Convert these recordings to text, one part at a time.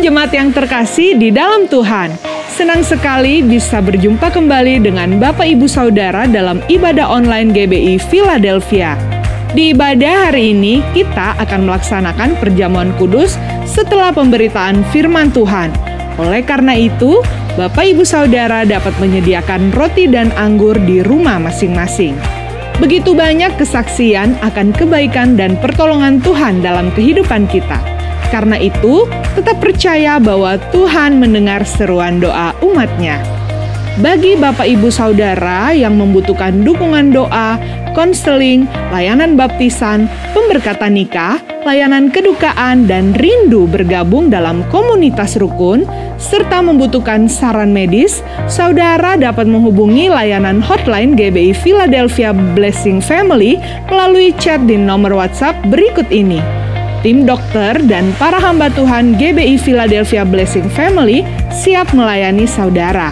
jemaat yang terkasih di dalam Tuhan. Senang sekali bisa berjumpa kembali dengan Bapak Ibu Saudara dalam ibadah online GBI Philadelphia. Di ibadah hari ini kita akan melaksanakan perjamuan kudus setelah pemberitaan firman Tuhan. Oleh karena itu, Bapak Ibu Saudara dapat menyediakan roti dan anggur di rumah masing-masing. Begitu banyak kesaksian akan kebaikan dan pertolongan Tuhan dalam kehidupan kita. Karena itu, tetap percaya bahwa Tuhan mendengar seruan doa umat-Nya. Bagi Bapak Ibu Saudara yang membutuhkan dukungan doa, konseling, layanan baptisan, pemberkatan nikah, layanan kedukaan, dan rindu bergabung dalam komunitas rukun, serta membutuhkan saran medis, saudara dapat menghubungi layanan hotline GBI Philadelphia Blessing Family melalui chat di nomor WhatsApp berikut ini. Tim dokter dan para hamba Tuhan GBI Philadelphia Blessing Family siap melayani saudara.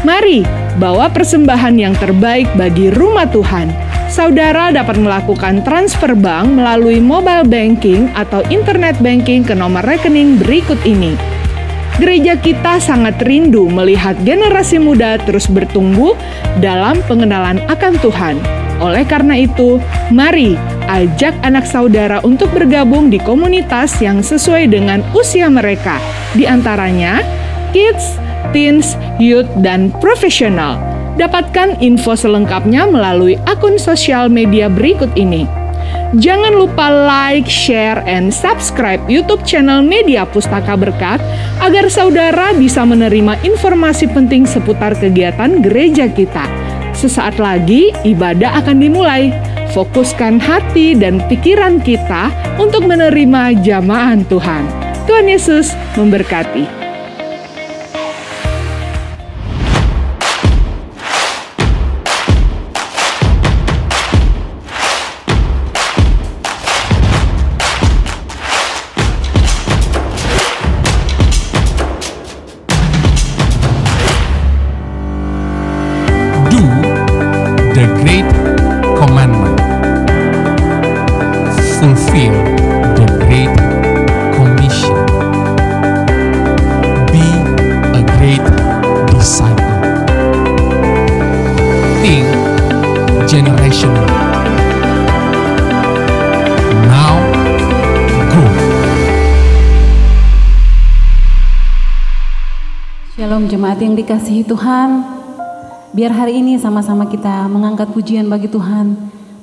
Mari bawa persembahan yang terbaik bagi rumah Tuhan. Saudara dapat melakukan transfer bank melalui mobile banking atau internet banking ke nomor rekening berikut ini. Gereja kita sangat rindu melihat generasi muda terus bertumbuh dalam pengenalan akan Tuhan. Oleh karena itu, mari ajak anak saudara untuk bergabung di komunitas yang sesuai dengan usia mereka, di antaranya kids, teens, youth, dan profesional. Dapatkan info selengkapnya melalui akun sosial media berikut ini. Jangan lupa like, share, and subscribe YouTube channel Media Pustaka Berkat agar saudara bisa menerima informasi penting seputar kegiatan gereja kita. Sesaat lagi ibadah akan dimulai. Fokuskan hati dan pikiran kita untuk menerima jamahan Tuhan. Tuhan Yesus memberkati. The Great Commandment. Fulfill the Great Commission. Be a great disciple. Think generational. Now go. Shalom jemaat yang dikasihi Tuhan. Biar hari ini sama-sama kita mengangkat pujian bagi Tuhan,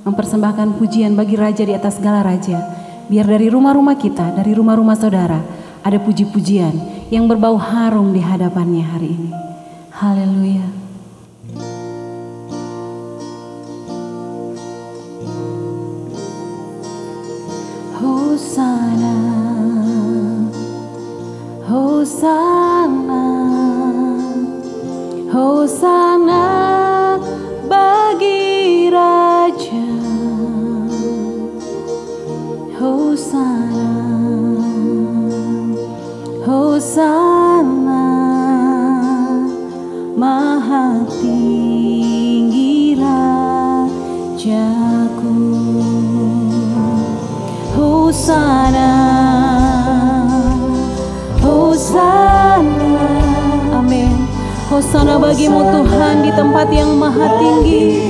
mempersembahkan pujian bagi Raja di atas segala Raja. Biar dari rumah-rumah kita, dari rumah-rumah saudara, ada puji-pujian yang berbau harum di hadapannya hari ini. Haleluya. Hosana, Hosana, Hosana bagi Raja. Hosana, Hosana maha tinggi Rajaku. Hosana, Hosana, amin. Hosana bagimu Tuhan di tempat yang maha tinggi.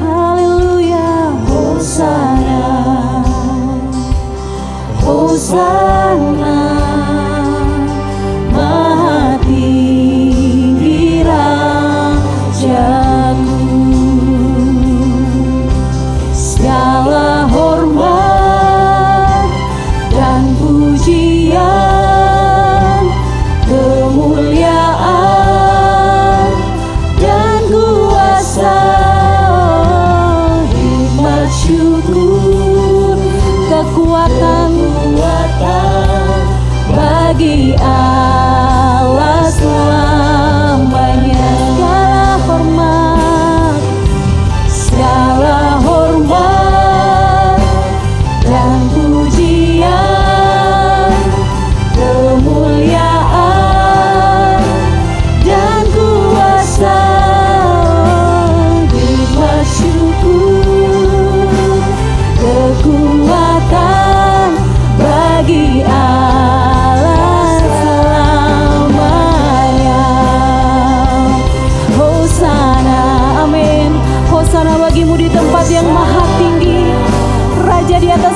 Haleluya. Hosana, Hosana maha tinggi Rajaku. Segala hormat dan pujian, kemuliaan dan kuasa, hikmat syukur, kekuatan bagi Allah selamanya. Segala hormat dan pujian, kemuliaan dan kuasa, hikmat syukur, kekuatan bagi Allah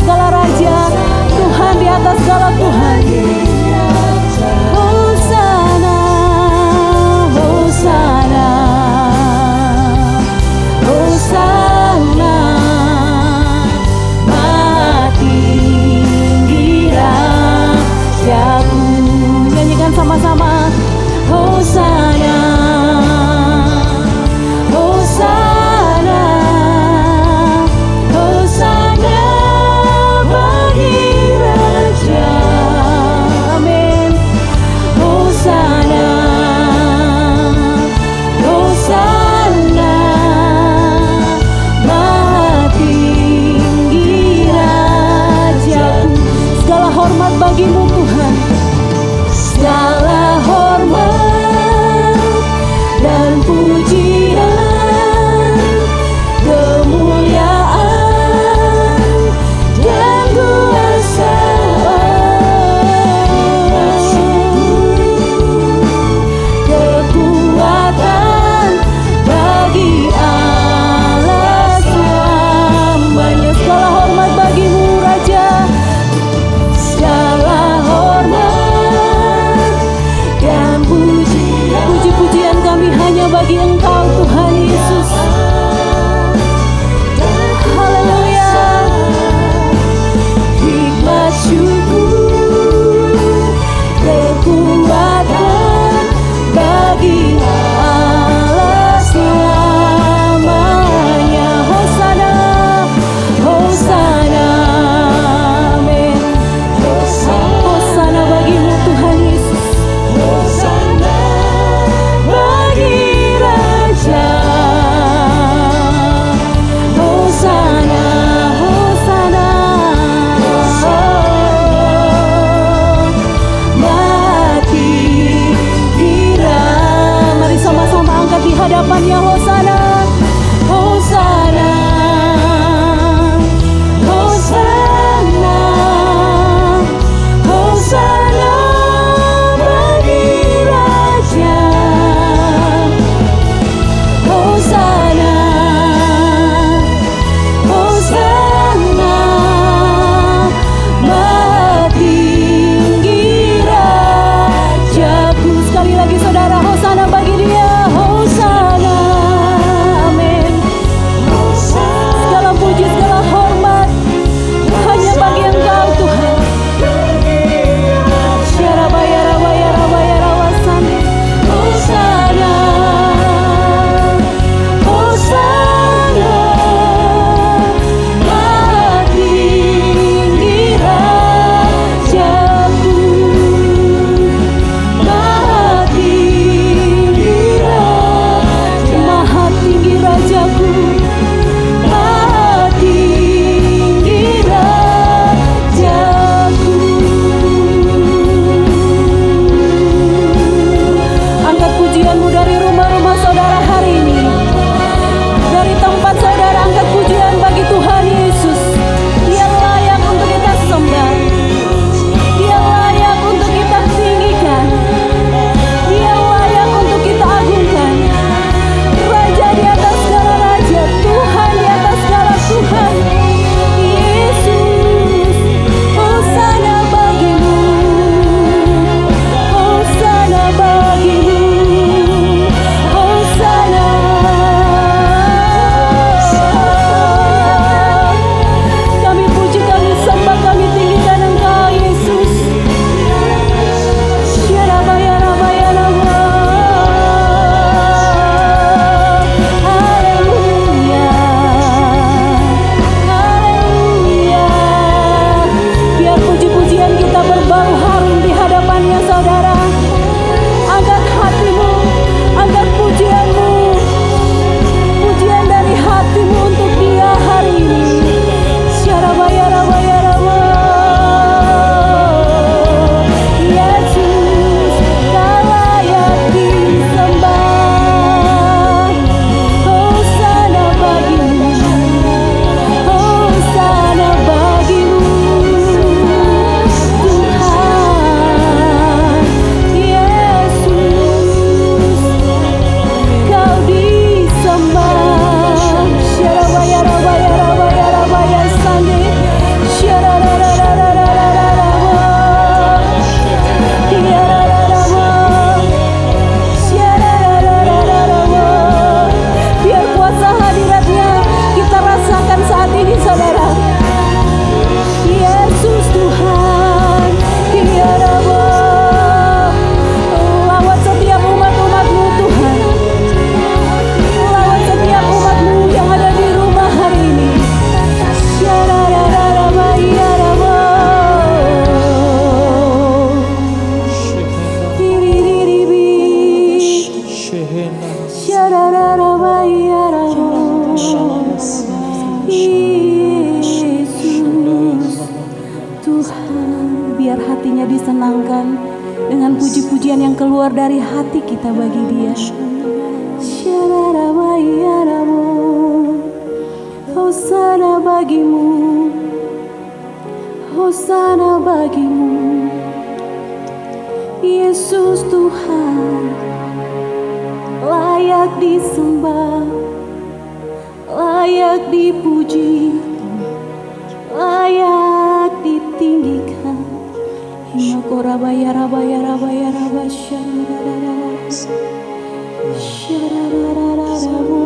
segala raja, Tuhan di atas segala Tuhan. Hosana, Hosana, Hosana, Maha tinggi Rajaku. Nyanyikan sama-sama. Hosana, Hosana, Hosana bagi Raja. Tuhan, biar hatinya disenangkan dengan puji-pujian yang keluar dari hati kita bagi Dia. Hosana bagimu, Hosana bagimu, Yesus Tuhan, layak disembah, layak dipuji, layak ditinggikan. Himakorabaya rabaya rabaya rabasya syararararabu.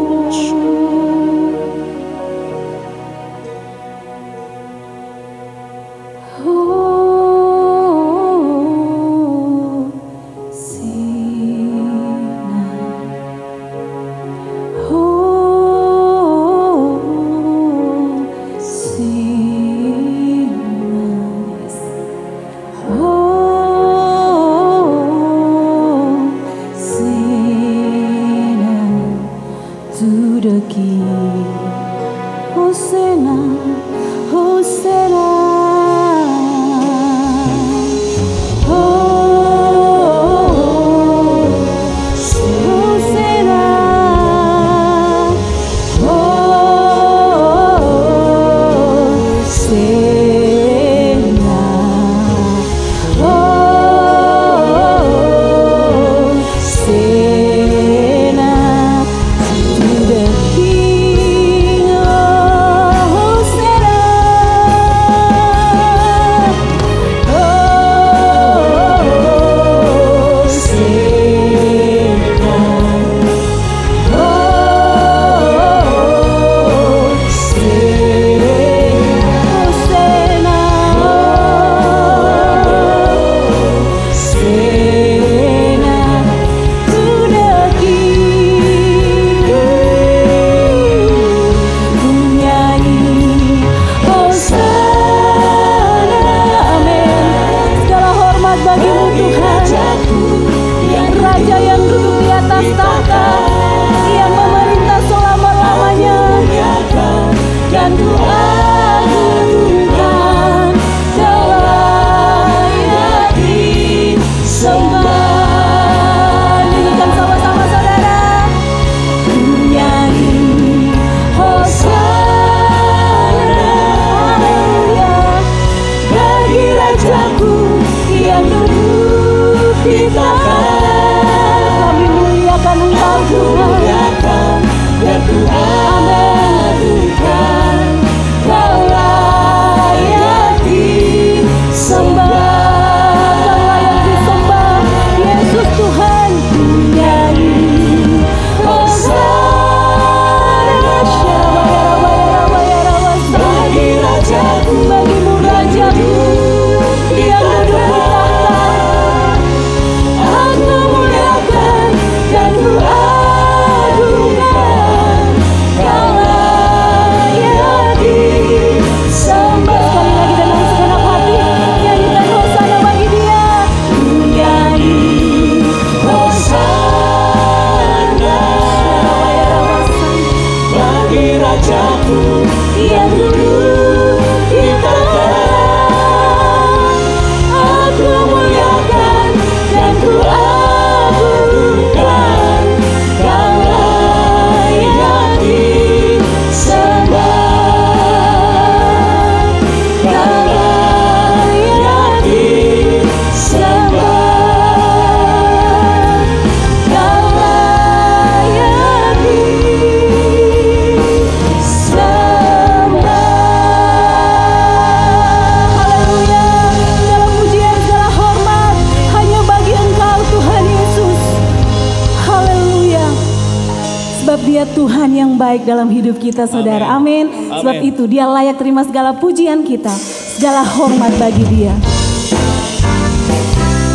Tuhan yang baik dalam hidup kita, saudara. Amin. Sebab itu Dia layak terima segala pujian kita, segala hormat bagi Dia.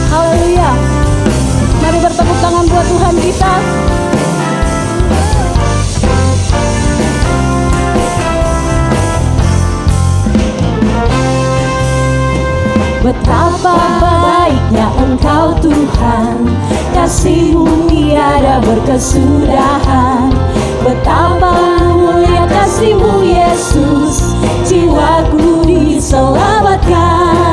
Haleluya. Mari bertepuk tangan buat Tuhan kita. Betapa baiknya Engkau Tuhan, kasih-Mu tiada berkesudahan. Betapa mulia kasih-Mu Yesus, jiwaku diselamatkan.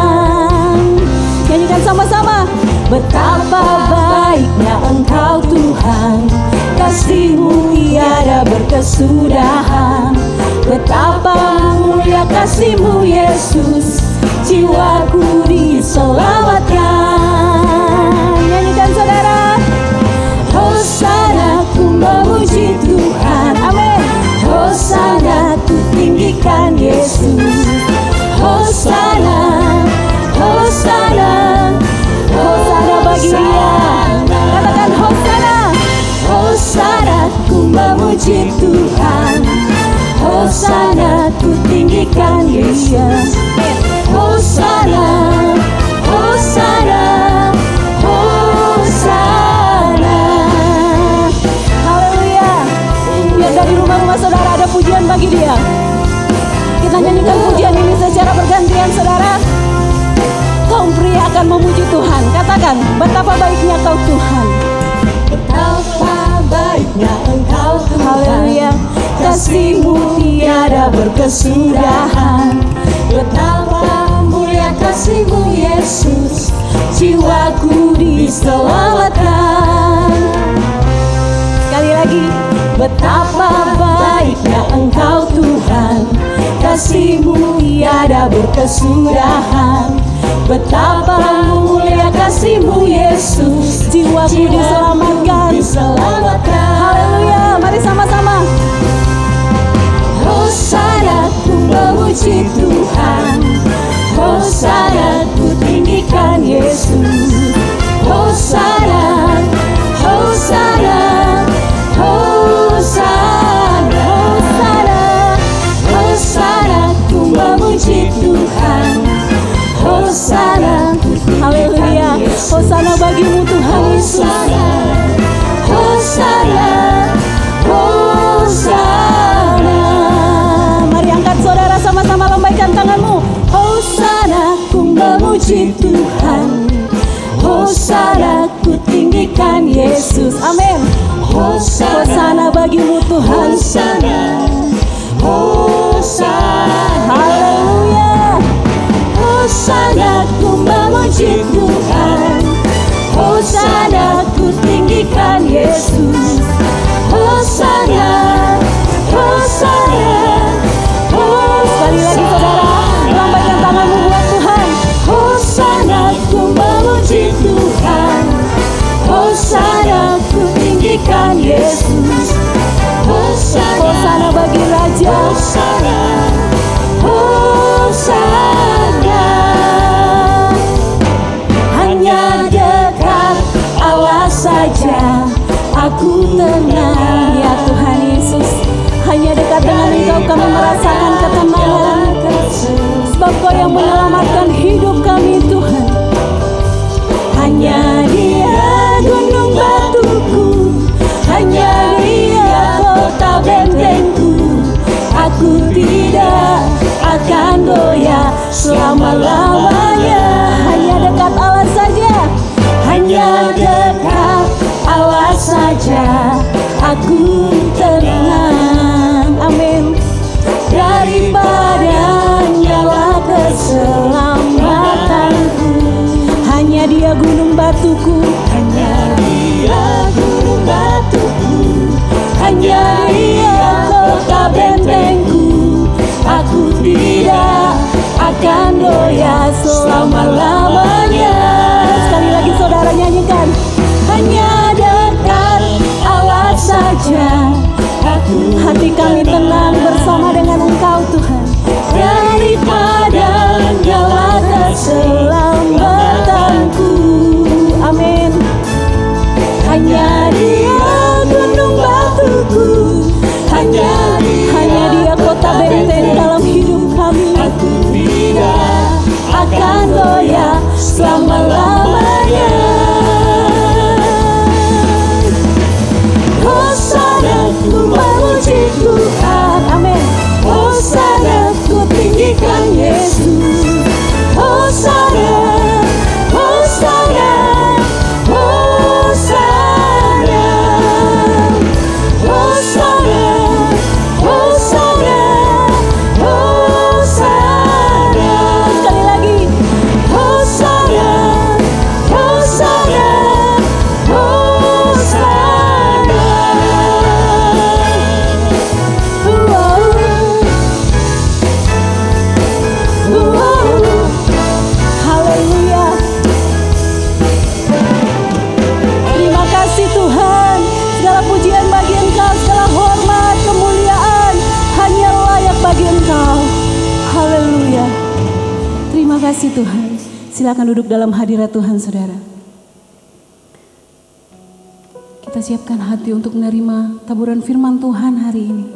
berkesudahan. Betapa mulia kasih-Mu Yesus, jiwaku diselamatkan. Nyanyikan saudara. Hosana ku memuji Tuhan, amin. Hosana ku tinggikan Yesus. Hosana, Hosana, Hosana bagi Dia. Katakan Hosana. Hosana ku memuji Tuhan. Hosana ku tinggikan Yesus. Hosana, Hosana, Hosana. Haleluya. Biar dari rumah-rumah saudara ada pujian bagi Dia. Kita nyanyikan pujian ini secara bergantian saudara. Kaum pria akan memuji Tuhan. Katakan, betapa baiknya Kau Tuhan. Betapa baiknya Engkau Tuhan. Haleluya. Kasih-Mu tiada berkesudahan. Betapa mulia kasih-Mu Yesus, jiwaku diselamatkan. Sekali lagi. Betapa baiknya Engkau Tuhan, kasih-Mu tiada berkesudahan. Betapa mulia kasih-Mu Yesus, jiwaku diselamatkan. Haleluya, mari sama-sama. Hosana ku memuji Tuhan. Hosana ku tinggikan Yesus. Hosana, Hosana, Hosana, Hosana, Hosana ku memuji Tuhan. Hosana, haleluya. Hosana bagi-Mu Tuhan Yesus. Hosana, Hosana. Mari angkat saudara sama-sama lambaikan tanganmu. Hosana ku memuji Tuhan. Hosana ku tinggikan Yesus. Amin. Hosana bagi-Mu Tuhan. Hosana, Hosana. Haleluya. Hosana ku memuji Tuhan. Hosana ku tinggikan Yesus. Hosana, Hosana, Hosana. Sekali lagi saudara, lambaikan tanganmu buat Tuhan. Hosana ku memuji Tuhan. Hosana ku tinggikan Yesus. Hosana, Hosana bagi Raja. Hosana, Hosana. Hanya dekat Allah saja aku tenang, ya Tuhan Yesus. Hanya dekat dengan Engkau kami merasakan ketenangan, sebab Kau yang menyelamatkan hidup kami Tuhan. Hanya Dia gunung batuku, hanya Dia kota bentengku. Aku tidak akan goyah selama-lamanya. Hanya dekat Allah saja, hanya dekat Allah saja aku tenang. Amin. Daripada nyala keselamatanku. Hanya Dia gunung batuku, hanya Dia gunung batuku, hanya Dia kota bentengku. Aku tidak akan goyah selama-lamanya. Sekali lagi saudara nyanyikan. Hanya dekat Allah saja hati kami tenang bersama dengan Engkau Tuhan. Daripada nyala keselamatanku. Amin. Hanya Dia gunung batuku, hanya Dia kota benteng dalam hidup kami. Aku tidak akan goyah selama-lamanya. Hosana ku memuji Tuhan. Amin. kasih Tuhan, silakan duduk dalam hadirat Tuhan, saudara. Kita siapkan hati untuk menerima taburan firman Tuhan hari ini.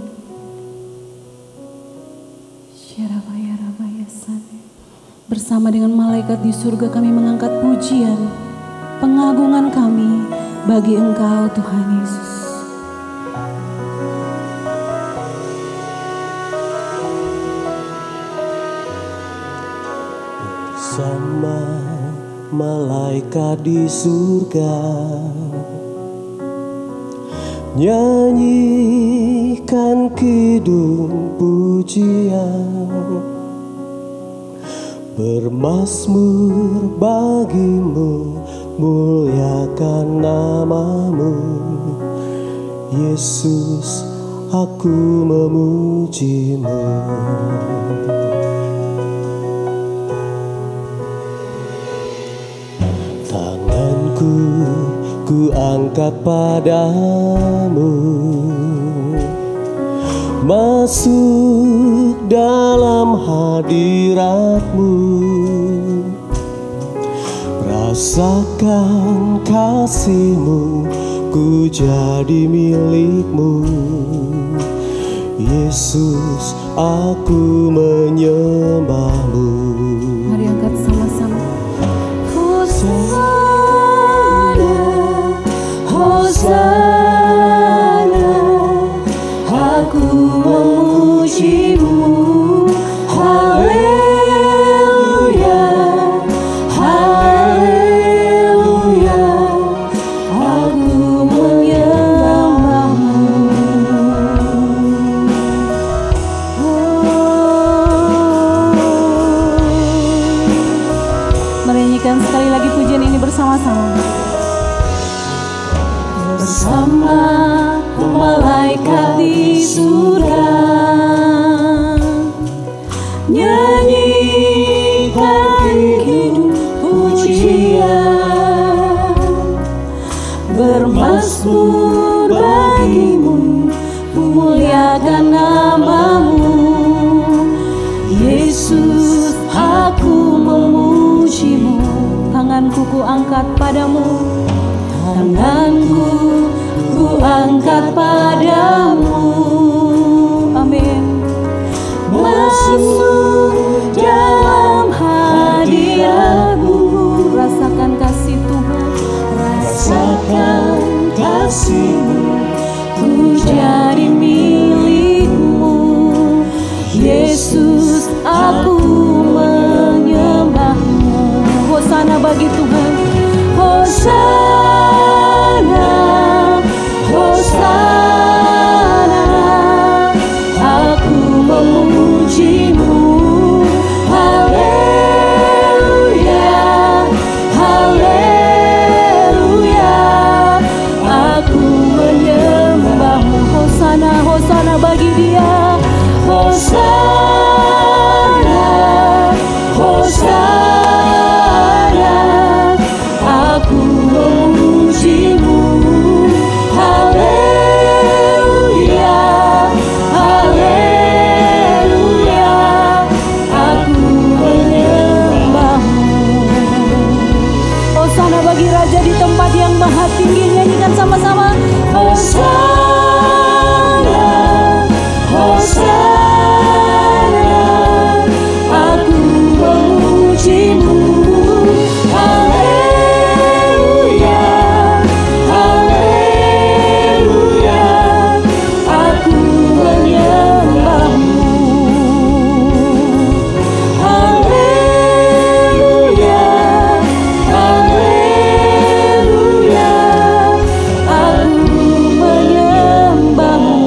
Bersama dengan malaikat di surga kami mengangkat pujian, pengagungan kami bagi Engkau Tuhan Yesus. Bersama malaikat di surga, nyanyikan kidung pujian, bermazmur bagimu, muliakan namamu, Yesus, aku memujimu. Tanganku ku angkat padamu, masuk dalam hadirat-Mu, rasakan kasih-Mu, ku jadi milik-Mu, Yesus, aku menyembah-Mu. Mari angkat sama-sama. Hosana, aku memuji-Mu. Haleluya, haleluya, aku menyembah-Mu. Mari nyanyikan sekali lagi pujian ini bersama-sama. Bersama malaikat di surga, nyanyikan kidung pujian, bermazmur bagi-Mu, memuliakan nama-Mu, Yesus, aku memuji-Mu. Tanganku ku angkat padamu, tanganku ku angkat padamu, amin. Masuk dalam hadirat-Mu, rasakan kasih Tuhan, rasakan kasih-Mu, ku jadi milik-Mu, Yesus, aku menyembah-Mu. Hosana bagi Tuhan, Hosana, Hosana, aku memuji-Mu. Haleluya, haleluya, aku menyembah-Mu. Hosana, Hosana bagi Dia, Hosana, Hosana, aku memuji-Mu. Haleluya, haleluya, aku menyembah-Mu. Hosana bagi Raja di tempat yang maha tinggi, nyanyikan sama-sama. Hosana, Hosana, aku memuji-Mu. Haleluya, haleluya, aku menyembah-Mu. Haleluya, haleluya, aku menyembah-Mu.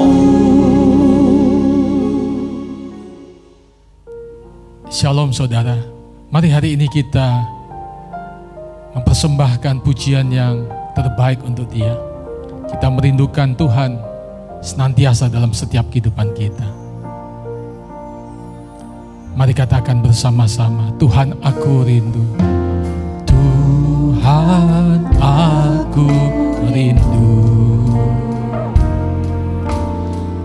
Shalom saudara, mari hari ini kita mempersembahkan pujian yang terbaik untuk Dia. Kita merindukan Tuhan senantiasa dalam setiap kehidupan kita. Mari katakan bersama-sama, Tuhan aku rindu. Tuhan aku rindu.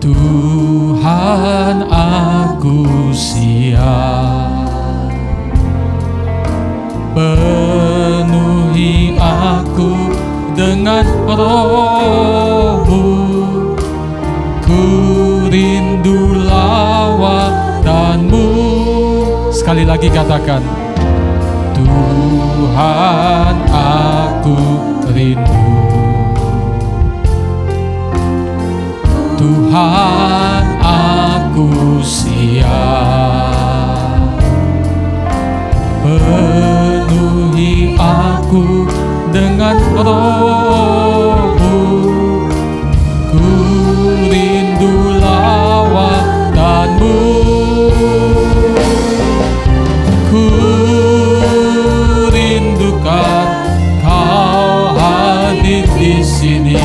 Tuhan aku siap roh-Mu. Ku rindu lawatan-Mu. Sekali lagi katakan, Tuhan aku rindu. Tuhan aku siap. Penuhi aku dengan roh-Mu. Ku rindu lawatan-Mu. Ku rindukan Kau hadir di sini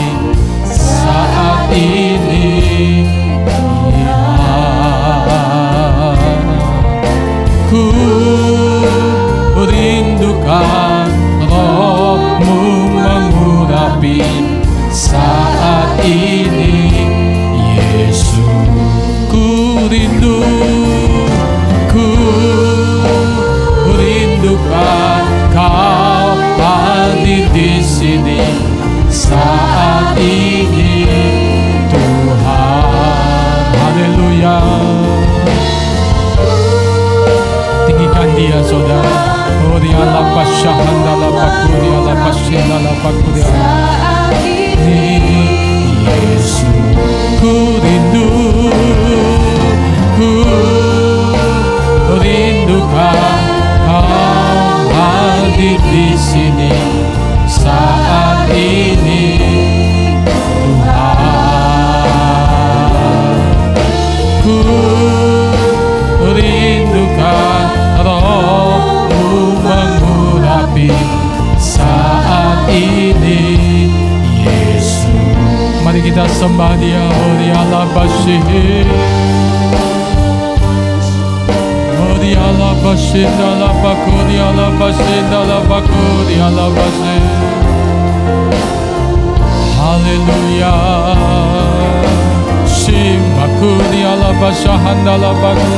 saat ini. Ku rindukan roh-Mu mengurapi saat ini, Yesus. Ku rindu, ku rindukan Kau hadir di sini saat ini, Tuhan. Haleluya. Tinggikan Dia, saudara. Oh, Dia lapas syahanda lapas kuria lapas senda lapas kuria. Yesus, ku rindu, ku rindukan Kau hadir di sini saat ini, Tuhan. Ku rindukan roh-Mu mengurapi saat ini, Yesus. Mari kita sembah Dia. Oh, Dia labasih, oh, Dia labasih, dalabaku, Dia labasih, dalabaku, Dia labasih. Haleluya. Simaku Dia labasah, dalabaku.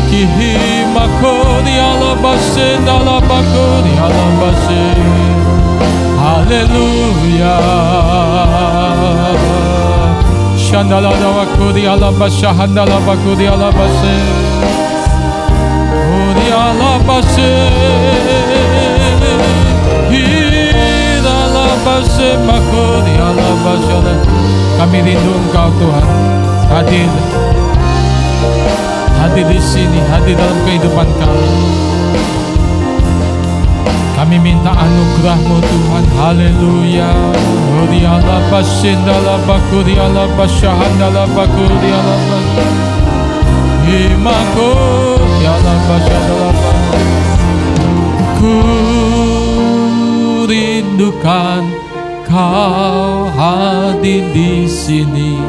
Kihimaku Dia labasih, dalabaku, Dia labasih. Haleluya. Shandala dawaku Dia labasah, dalabaku, Dia labasih. Oh, Dia labasih. Dia labasih, maku Dia labasih. Kami rindu Engkau, Tuhan. Hadir, hadir di sini, hadir dalam kehidupan kami. Kami minta anugerah-Mu, Tuhan. Haleluya. Oh, Dia labasih, dalabaku, Dia labasih, dalabaku, Dia labasih. Imaku Dia labasih, dalabaku. Ku rindukan Kau hadir di sini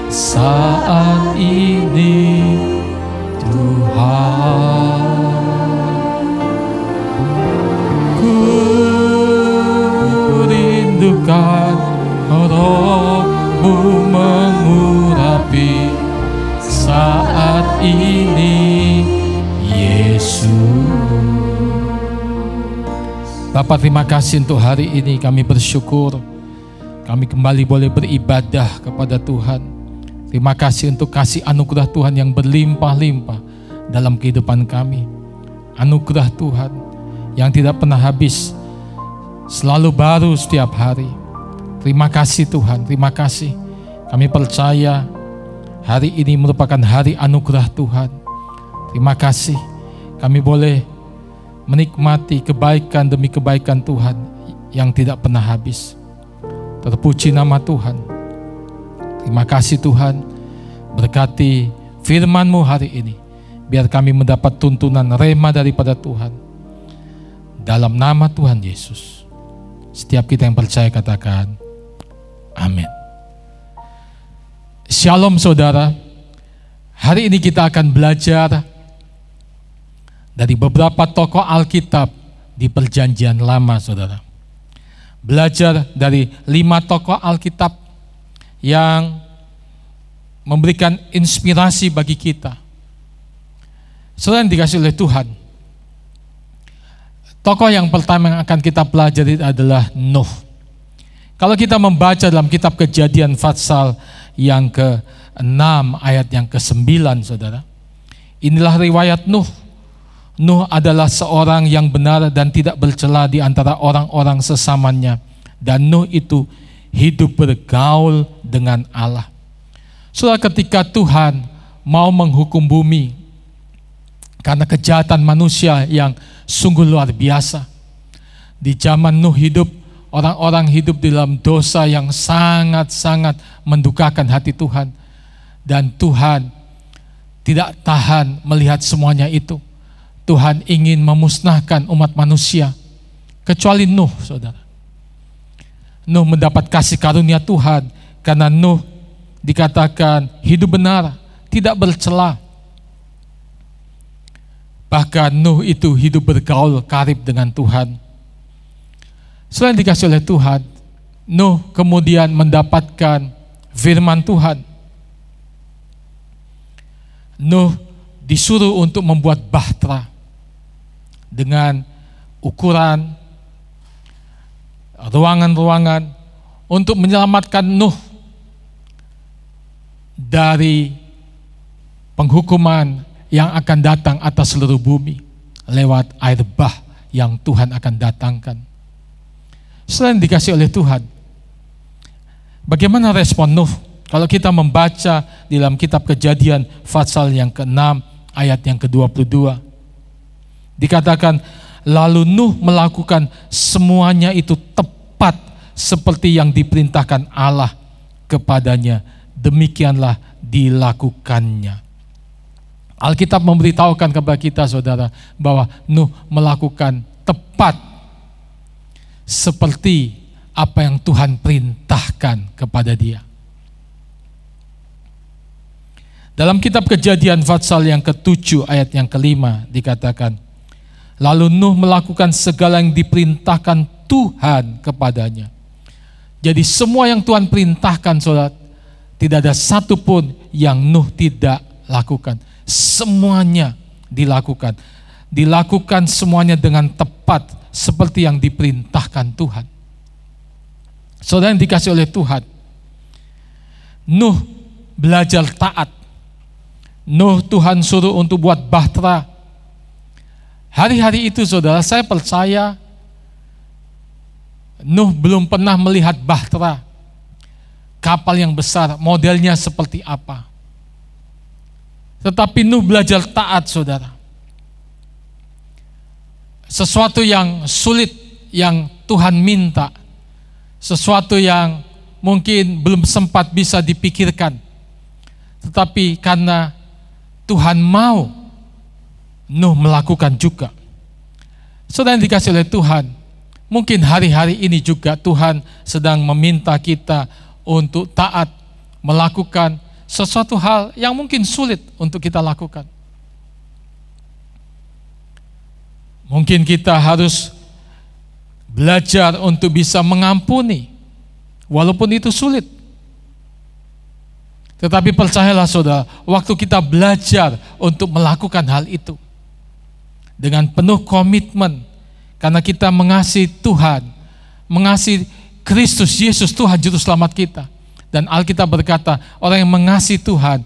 saat ini, Tuhan. Ku rindukan roh-Mu mengurapi saat ini, Yesus. Bapak, terima kasih untuk hari ini. Kami bersyukur kami kembali boleh beribadah kepada Tuhan. Terima kasih untuk kasih anugerah Tuhan yang berlimpah-limpah dalam kehidupan kami. Anugerah Tuhan yang tidak pernah habis, selalu baru setiap hari. Terima kasih Tuhan, terima kasih. Kami percaya hari ini merupakan hari anugerah Tuhan. Terima kasih kami boleh menikmati kebaikan demi kebaikan Tuhan yang tidak pernah habis. Terpuji nama Tuhan. Terima kasih Tuhan. Berkati firman-Mu hari ini. Biar kami mendapat tuntunan rema daripada Tuhan. Dalam nama Tuhan Yesus. Setiap kita yang percaya katakan amin. Shalom saudara. Hari ini kita akan belajar dari beberapa tokoh Alkitab di Perjanjian Lama, saudara. Belajar dari 5 tokoh Alkitab yang memberikan inspirasi bagi kita. Saudara yang dikasihi oleh Tuhan, tokoh yang pertama yang akan kita pelajari adalah Nuh. Kalau kita membaca dalam kitab Kejadian pasal yang ke-6 ayat yang ke-9, saudara, inilah riwayat Nuh. Nuh adalah seorang yang benar dan tidak bercela di antara orang-orang sesamanya. Dan Nuh itu hidup bergaul dengan Allah. Saudara, ketika Tuhan mau menghukum bumi karena kejahatan manusia yang sungguh luar biasa. Di zaman Nuh hidup, orang-orang hidup dalam dosa yang sangat-sangat mendukakan hati Tuhan. Dan Tuhan tidak tahan melihat semuanya itu. Tuhan ingin memusnahkan umat manusia. Kecuali Nuh, saudara. Nuh mendapat kasih karunia Tuhan karena Nuh dikatakan hidup benar, tidak bercela. Bahkan Nuh itu hidup bergaul karib dengan Tuhan. Selain dikasih oleh Tuhan, Nuh kemudian mendapatkan firman Tuhan. Nuh disuruh untuk membuat bahtera dengan ukuran ruangan-ruangan untuk menyelamatkan Nuh dari penghukuman yang akan datang atas seluruh bumi lewat air bah yang Tuhan akan datangkan. Selain dikasih oleh Tuhan, bagaimana respon Nuh? Kalau kita membaca di dalam kitab Kejadian pasal yang ke-6 ayat yang ke-22, dikatakan lalu Nuh melakukan semuanya itu tepat seperti yang diperintahkan Allah kepadanya, demikianlah dilakukannya. Alkitab memberitahukan kepada kita, saudara, bahwa Nuh melakukan tepat seperti apa yang Tuhan perintahkan kepada dia. Dalam kitab Kejadian pasal yang ke-7 ayat yang ke-5 dikatakan, lalu Nuh melakukan segala yang diperintahkan Tuhan kepadanya. Jadi semua yang Tuhan perintahkan, saudara, tidak ada satupun yang Nuh tidak lakukan. Semuanya dilakukan. Dilakukan semuanya dengan tepat seperti yang diperintahkan Tuhan. Saudara yang dikasih oleh Tuhan, Nuh belajar taat. Nuh Tuhan suruh untuk buat bahtera. Hari-hari itu, saudara, saya percaya Nuh belum pernah melihat bahtera, kapal yang besar, modelnya seperti apa. Tetapi Nuh belajar taat, saudara. Sesuatu yang sulit yang Tuhan minta, sesuatu yang mungkin belum sempat bisa dipikirkan, tetapi karena Tuhan mau, Nuh melakukan juga. Saudara yang dikasih oleh Tuhan, mungkin hari-hari ini juga Tuhan sedang meminta kita untuk taat, melakukan sesuatu hal yang mungkin sulit untuk kita lakukan. Mungkin kita harus belajar untuk bisa mengampuni, walaupun itu sulit. Tetapi percayalah, saudara, waktu kita belajar untuk melakukan hal itu dengan penuh komitmen, karena kita mengasihi Tuhan, mengasihi Kristus Yesus, Tuhan Juru Selamat kita. Dan Alkitab berkata, orang yang mengasihi Tuhan,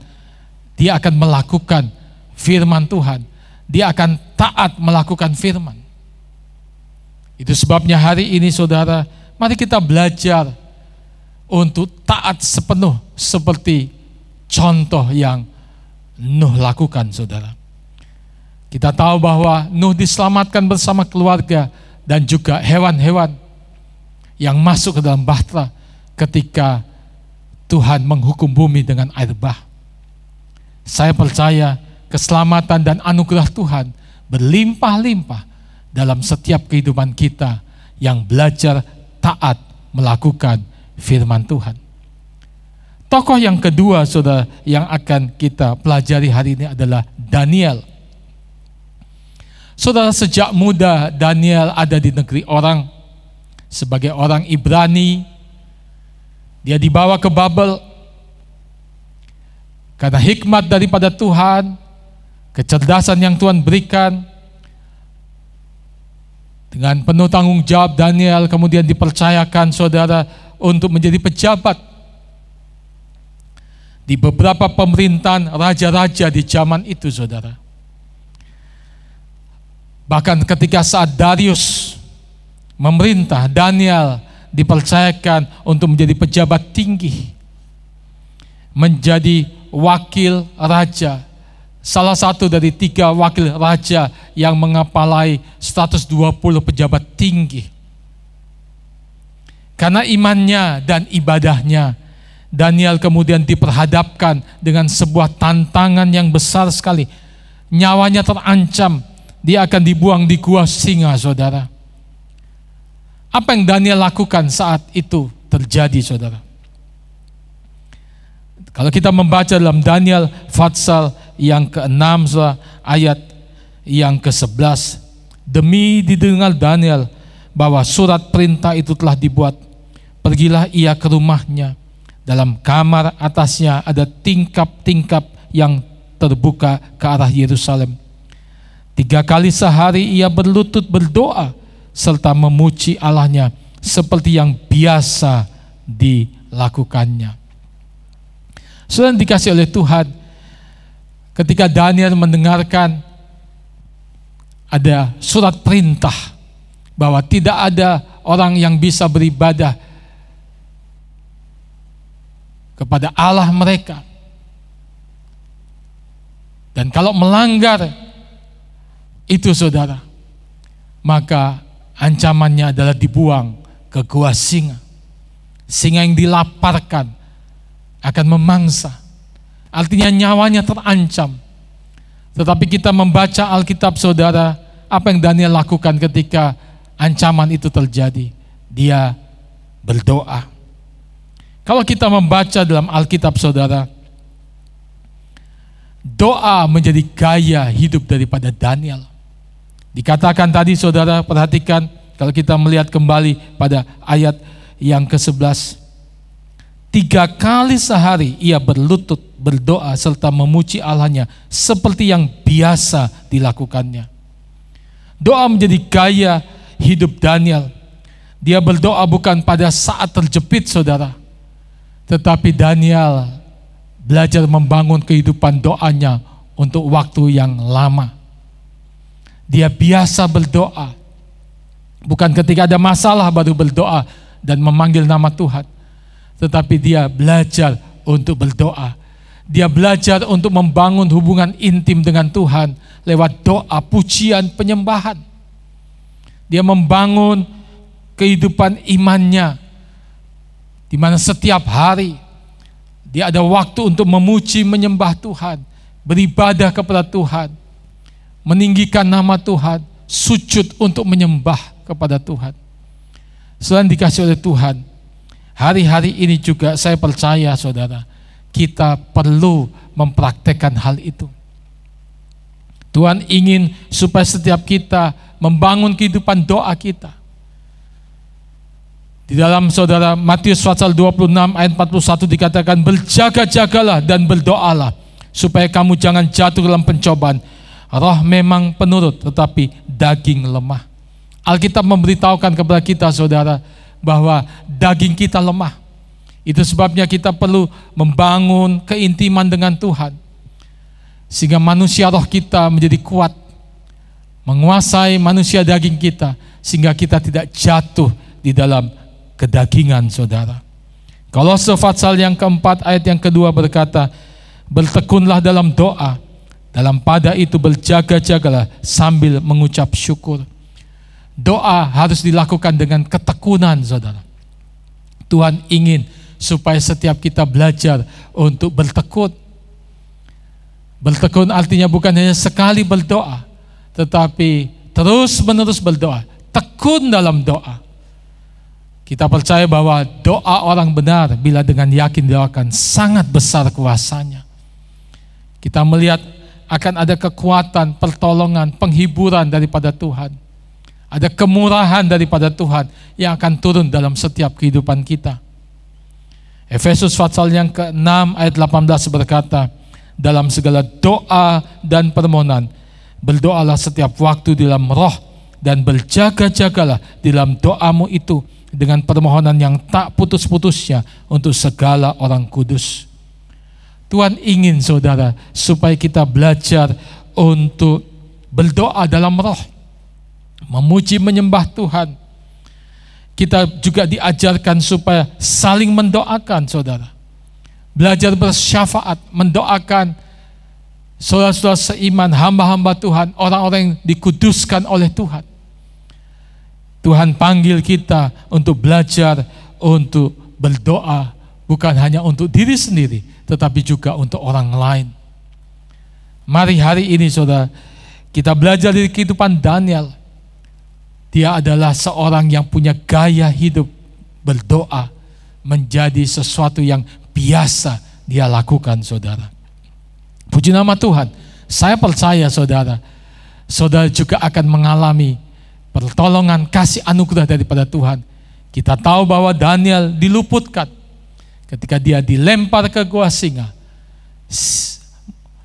dia akan melakukan firman Tuhan. Dia akan taat melakukan firman. Itu sebabnya hari ini, saudara, mari kita belajar untuk taat sepenuh seperti contoh yang Nuh lakukan, saudara. Kita tahu bahwa Nuh diselamatkan bersama keluarga dan juga hewan-hewan yang masuk ke dalam bahtera ketika Tuhan menghukum bumi dengan air bah. Saya percaya keselamatan dan anugerah Tuhan berlimpah-limpah dalam setiap kehidupan kita yang belajar taat melakukan firman Tuhan. Tokoh yang kedua, saudara, yang akan kita pelajari hari ini adalah Daniel. Saudara, sejak muda Daniel ada di negeri orang. Sebagai orang Ibrani, dia dibawa ke Babel. Karena hikmat daripada Tuhan, kecerdasan yang Tuhan berikan, dengan penuh tanggung jawab Daniel kemudian dipercayakan, saudara, untuk menjadi pejabat di beberapa pemerintahan raja-raja di zaman itu, saudara. Bahkan ketika saat Darius memerintah, Daniel dipercayakan untuk menjadi pejabat tinggi, menjadi wakil raja, salah satu dari 3 wakil raja yang mengepalai 120 pejabat tinggi. Karena imannya dan ibadahnya, Daniel kemudian diperhadapkan dengan sebuah tantangan yang besar sekali. Nyawanya terancam, dia akan dibuang di gua singa, saudara. Apa yang Daniel lakukan saat itu terjadi, saudara? Kalau kita membaca dalam Daniel pasal yang ke-6, ayat yang ke-11, demi didengar Daniel bahwa surat perintah itu telah dibuat, pergilah ia ke rumahnya. Dalam kamar atasnya ada tingkap-tingkap yang terbuka ke arah Yerusalem. 3 kali sehari ia berlutut berdoa serta memuji Allahnya seperti yang biasa dilakukannya. Saudara dikasih oleh Tuhan, ketika Daniel mendengarkan ada surat perintah bahwa tidak ada orang yang bisa beribadah kepada Allah mereka, dan kalau melanggar itu, saudara, maka ancamannya adalah dibuang ke gua singa. Singa yang dilaparkan akan memangsa, artinya nyawanya terancam. Tetapi kita membaca Alkitab, saudara, apa yang Daniel lakukan ketika ancaman itu terjadi? Dia berdoa. Kalau kita membaca dalam Alkitab, saudara, doa menjadi gaya hidup daripada Daniel. Dikatakan tadi, saudara, perhatikan kalau kita melihat kembali pada ayat yang ke-11. 3 kali sehari ia berlutut berdoa serta memuji Allahnya seperti yang biasa dilakukannya. Doa menjadi gaya hidup Daniel. Dia berdoa bukan pada saat terjepit, saudara, tetapi Daniel belajar membangun kehidupan doanya untuk waktu yang lama. Dia biasa berdoa, bukan ketika ada masalah baru berdoa dan memanggil nama Tuhan, tetapi dia belajar untuk berdoa. Dia belajar untuk membangun hubungan intim dengan Tuhan lewat doa, pujian, penyembahan. Dia membangun kehidupan imannya, di mana setiap hari dia ada waktu untuk memuji, menyembah Tuhan, beribadah kepada Tuhan, meninggikan nama Tuhan, sujud untuk menyembah kepada Tuhan. Selain dikasih oleh Tuhan, hari-hari ini juga saya percaya, saudara, kita perlu mempraktekkan hal itu. Tuhan ingin supaya setiap kita membangun kehidupan doa kita. Di dalam, saudara, Matius pasal 26 ayat 41 dikatakan, berjaga-jagalah dan berdoalah supaya kamu jangan jatuh dalam pencobaan. Roh memang penurut tetapi daging lemah. Alkitab memberitahukan kepada kita, saudara, bahwa daging kita lemah. Itu sebabnya kita perlu membangun keintiman dengan Tuhan, sehingga manusia roh kita menjadi kuat, menguasai manusia daging kita, sehingga kita tidak jatuh di dalam kedagingan, saudara. Kolose pasal yang keempat ayat yang kedua berkata, bertekunlah dalam doa, dalam pada itu berjaga-jagalah sambil mengucap syukur. Doa harus dilakukan dengan ketekunan, saudara. Tuhan ingin supaya setiap kita belajar untuk bertekun. Bertekun artinya bukan hanya sekali berdoa, tetapi terus menerus berdoa, tekun dalam doa. Kita percaya bahwa doa orang benar bila dengan yakin didoakan sangat besar kuasanya. Kita melihat akan ada kekuatan, pertolongan, penghiburan daripada Tuhan. Ada kemurahan daripada Tuhan yang akan turun dalam setiap kehidupan kita. Efesus pasal yang ke-6 ayat 18 berkata, dalam segala doa dan permohonan berdoalah setiap waktu dalam roh dan berjaga-jagalah dalam doamu itu dengan permohonan yang tak putus-putusnya untuk segala orang kudus. Tuhan ingin saudara supaya kita belajar untuk berdoa dalam roh, memuji menyembah Tuhan. Kita juga diajarkan supaya saling mendoakan saudara. Belajar bersyafaat, mendoakan saudara-saudara seiman, hamba-hamba Tuhan, orang-orang yang dikuduskan oleh Tuhan. Tuhan panggil kita untuk belajar untuk berdoa, bukan hanya untuk diri sendiri, tetapi juga untuk orang lain. Mari hari ini saudara, kita belajar dari kehidupan Daniel. Dia adalah seorang yang punya gaya hidup berdoa, menjadi sesuatu yang biasa dia lakukan saudara. Puji nama Tuhan. Saya percaya saudara, saudara juga akan mengalami pertolongan kasih anugerah daripada Tuhan. Kita tahu bahwa Daniel diluputkan ketika dia dilempar ke gua singa.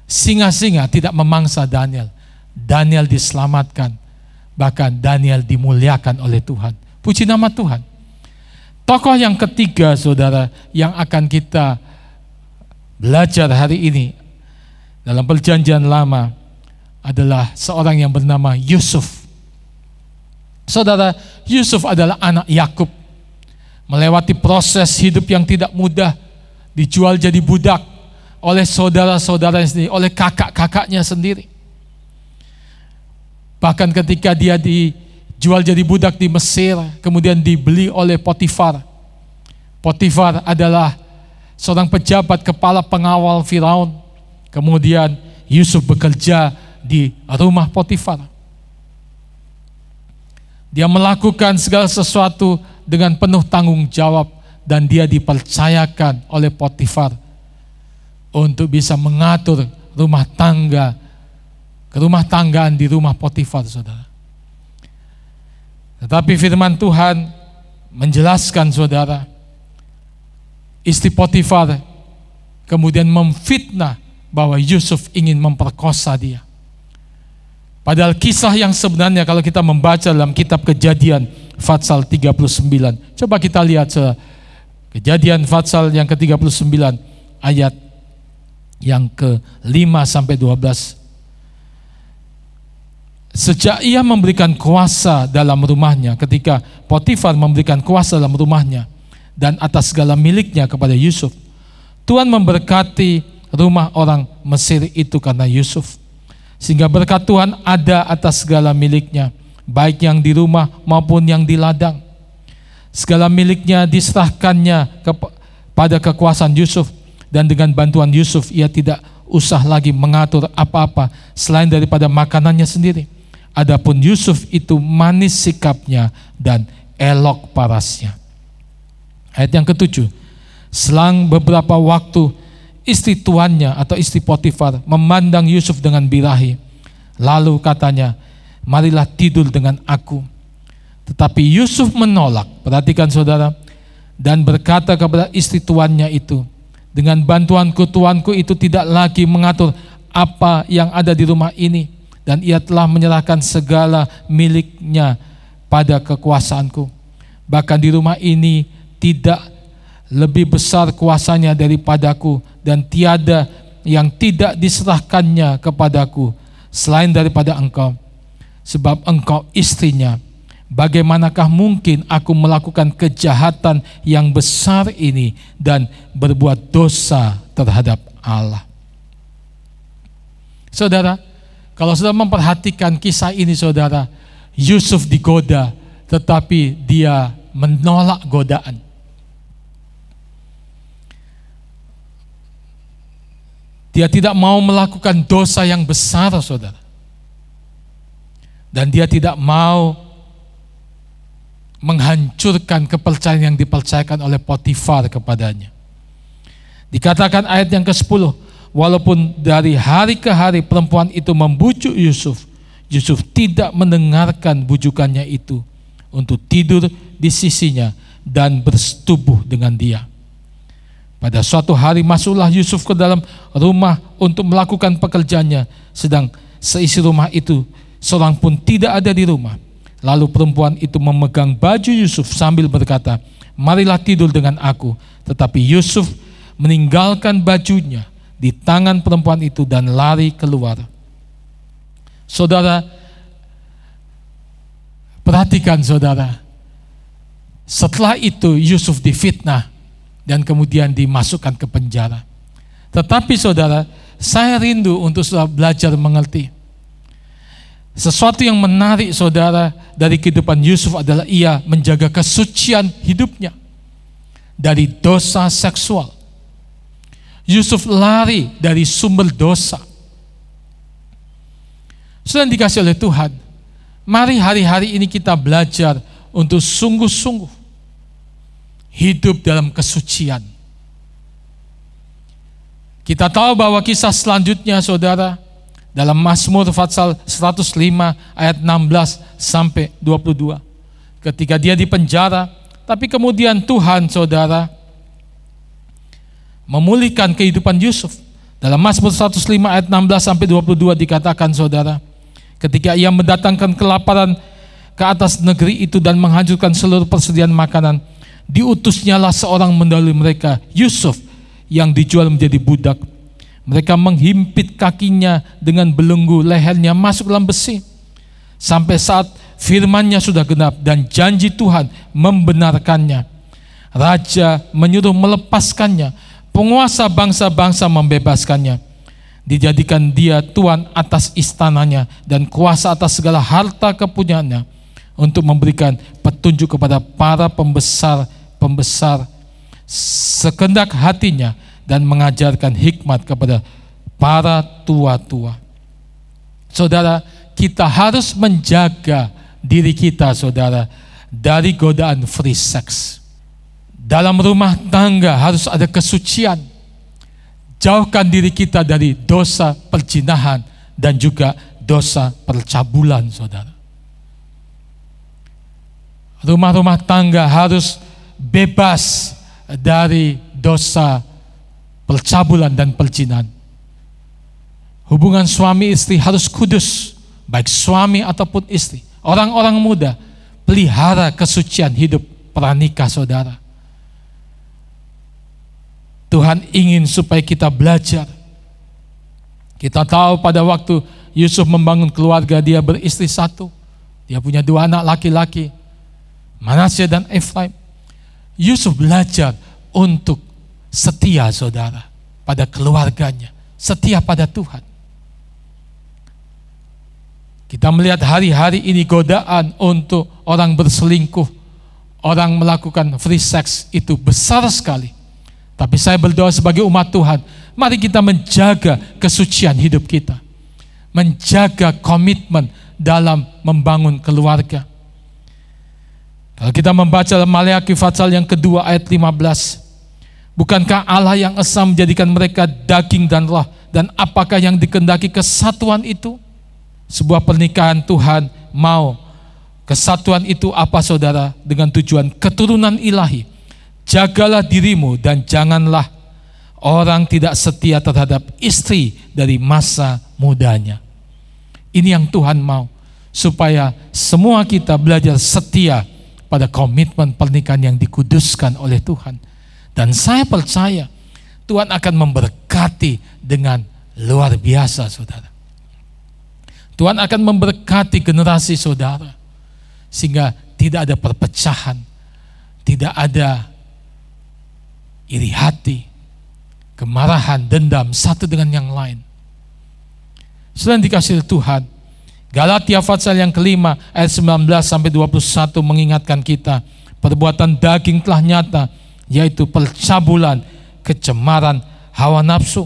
Singa-singa tidak memangsa Daniel. Daniel diselamatkan. Bahkan Daniel dimuliakan oleh Tuhan. Puji nama Tuhan. Tokoh yang ketiga saudara yang akan kita belajar hari ini dalam perjanjian lama adalah seorang yang bernama Yusuf. Saudara, Yusuf adalah anak Yakub, melewati proses hidup yang tidak mudah, dijual jadi budak oleh saudara-saudaranya sendiri, oleh kakak-kakaknya sendiri. Bahkan ketika dia dijual jadi budak di Mesir, kemudian dibeli oleh Potifar. Potifar adalah seorang pejabat kepala pengawal Firaun. Kemudian Yusuf bekerja di rumah Potifar. Dia melakukan segala sesuatu dengan penuh tanggung jawab dan dia dipercayakan oleh Potifar untuk bisa mengatur rumah tangga, rumah tanggaan di rumah Potifar, saudara. Tetapi firman Tuhan menjelaskan, saudara, istri Potifar kemudian memfitnah bahwa Yusuf ingin memperkosa dia. Padahal kisah yang sebenarnya kalau kita membaca dalam kitab Kejadian Fatsal 39. Coba kita lihat Kejadian Fatsal yang ke-39 ayat yang ke-5 sampai 12. Sejak ia memberikan kuasa dalam rumahnya, ketika Potifar memberikan kuasa dalam rumahnya dan atas segala miliknya kepada Yusuf, Tuhan memberkati rumah orang Mesir itu karena Yusuf. Sehingga berkat Tuhan ada atas segala miliknya, baik yang di rumah maupun yang di ladang. Segala miliknya diserahkannya pada kekuasaan Yusuf, dan dengan bantuan Yusuf ia tidak usah lagi mengatur apa-apa selain daripada makanannya sendiri. Adapun Yusuf itu manis sikapnya dan elok parasnya. Ayat yang ke-7. Selang beberapa waktu, istri tuannya atau istri Potifar memandang Yusuf dengan birahi. Lalu katanya, marilah tidur dengan aku. Tetapi Yusuf menolak, perhatikan saudara, dan berkata kepada istri tuannya itu, dengan bantuanku tuanku itu tidak lagi mengatur apa yang ada di rumah ini, dan ia telah menyerahkan segala miliknya pada kekuasaanku. Bahkan di rumah ini tidak lebih besar kuasanya daripadaku, dan tiada yang tidak diserahkannya kepadaku selain daripada engkau, sebab engkau istrinya. Bagaimanakah mungkin aku melakukan kejahatan yang besar ini dan berbuat dosa terhadap Allah? Saudara, kalau saudara memperhatikan kisah ini, saudara, Yusuf digoda, tetapi dia menolak godaan. Dia tidak mau melakukan dosa yang besar, saudara. Dan dia tidak mau menghancurkan kepercayaan yang dipercayakan oleh Potifar kepadanya. Dikatakan ayat yang ke-10, walaupun dari hari ke hari perempuan itu membujuk Yusuf, Yusuf tidak mendengarkan bujukannya itu untuk tidur di sisinya dan bersetubuh dengan dia. Pada suatu hari masuklah Yusuf ke dalam rumah untuk melakukan pekerjaannya, sedang seisi rumah itu seorang pun tidak ada di rumah. Lalu perempuan itu memegang baju Yusuf sambil berkata, marilah tidur dengan aku. Tetapi Yusuf meninggalkan bajunya di tangan perempuan itu dan lari keluar. Saudara, perhatikan saudara, setelah itu Yusuf difitnah dan kemudian dimasukkan ke penjara. Tetapi saudara, saya rindu untuk saudara belajar mengerti. Sesuatu yang menarik saudara dari kehidupan Yusuf adalah ia menjaga kesucian hidupnya dari dosa seksual. Yusuf lari dari sumber dosa. Sudah dikasih oleh Tuhan, mari hari-hari ini kita belajar untuk sungguh-sungguh hidup dalam kesucian. Kita tahu bahwa kisah selanjutnya saudara, dalam Mazmur pasal 105 ayat 16 sampai 22. Ketika dia di penjara, tapi kemudian Tuhan saudara memulihkan kehidupan Yusuf. Dalam Mazmur 105 ayat 16 sampai 22 dikatakan saudara, ketika ia mendatangkan kelaparan ke atas negeri itu dan menghancurkan seluruh persediaan makanan, diutusnyalah seorang mendahului mereka, Yusuf, yang dijual menjadi budak. Mereka menghimpit kakinya dengan belenggu, lehernya masuk dalam besi. Sampai saat firman-Nya sudah genap dan janji Tuhan membenarkannya. Raja menyuruh melepaskannya, penguasa bangsa-bangsa membebaskannya. Dijadikan dia tuan atas istananya dan kuasa atas segala harta kepunyaannya, untuk memberikan petunjuk kepada para pembesar sekendak hatinya dan mengajarkan hikmat kepada para tua-tua. Saudara, kita harus menjaga diri kita saudara dari godaan free sex. Dalam rumah tangga harus ada kesucian. Jauhkan diri kita dari dosa perzinahan dan juga dosa percabulan saudara. Rumah-rumah tangga harus bebas dari dosa percabulan dan perzinahan. Hubungan suami istri harus kudus, baik suami ataupun istri. Orang-orang muda, pelihara kesucian hidup pranikah saudara. Tuhan ingin supaya kita belajar. Kita tahu pada waktu Yusuf membangun keluarga, dia beristri satu. Dia punya 2 anak laki-laki, Manasya dan Efraim. Yusuf belajar untuk setia saudara pada keluarganya, setia pada Tuhan. Kita melihat hari-hari ini godaan untuk orang berselingkuh, orang melakukan free sex itu besar sekali. Tapi saya berdoa sebagai umat Tuhan, mari kita menjaga kesucian hidup kita, menjaga komitmen dalam membangun keluarga. Kalau kita membaca dalam Maleakhi pasal yang kedua ayat 15, bukankah Allah yang esa menjadikan mereka daging dan roh, dan apakah yang dikehendaki kesatuan itu? Sebuah pernikahan Tuhan mau kesatuan itu apa saudara? Dengan tujuan keturunan ilahi. Jagalah dirimu dan janganlah orang tidak setia terhadap istri dari masa mudanya. Ini yang Tuhan mau, supaya semua kita belajar setia pada komitmen pernikahan yang dikuduskan oleh Tuhan. Dan saya percaya Tuhan akan memberkati dengan luar biasa saudara. Tuhan akan memberkati generasi saudara, sehingga tidak ada perpecahan, tidak ada iri hati, kemarahan, dendam satu dengan yang lain. Sudah dikasih Tuhan, Galatia pasal yang kelima ayat 19 sampai 21 mengingatkan kita, perbuatan daging telah nyata, yaitu percabulan, kecemaran, hawa nafsu,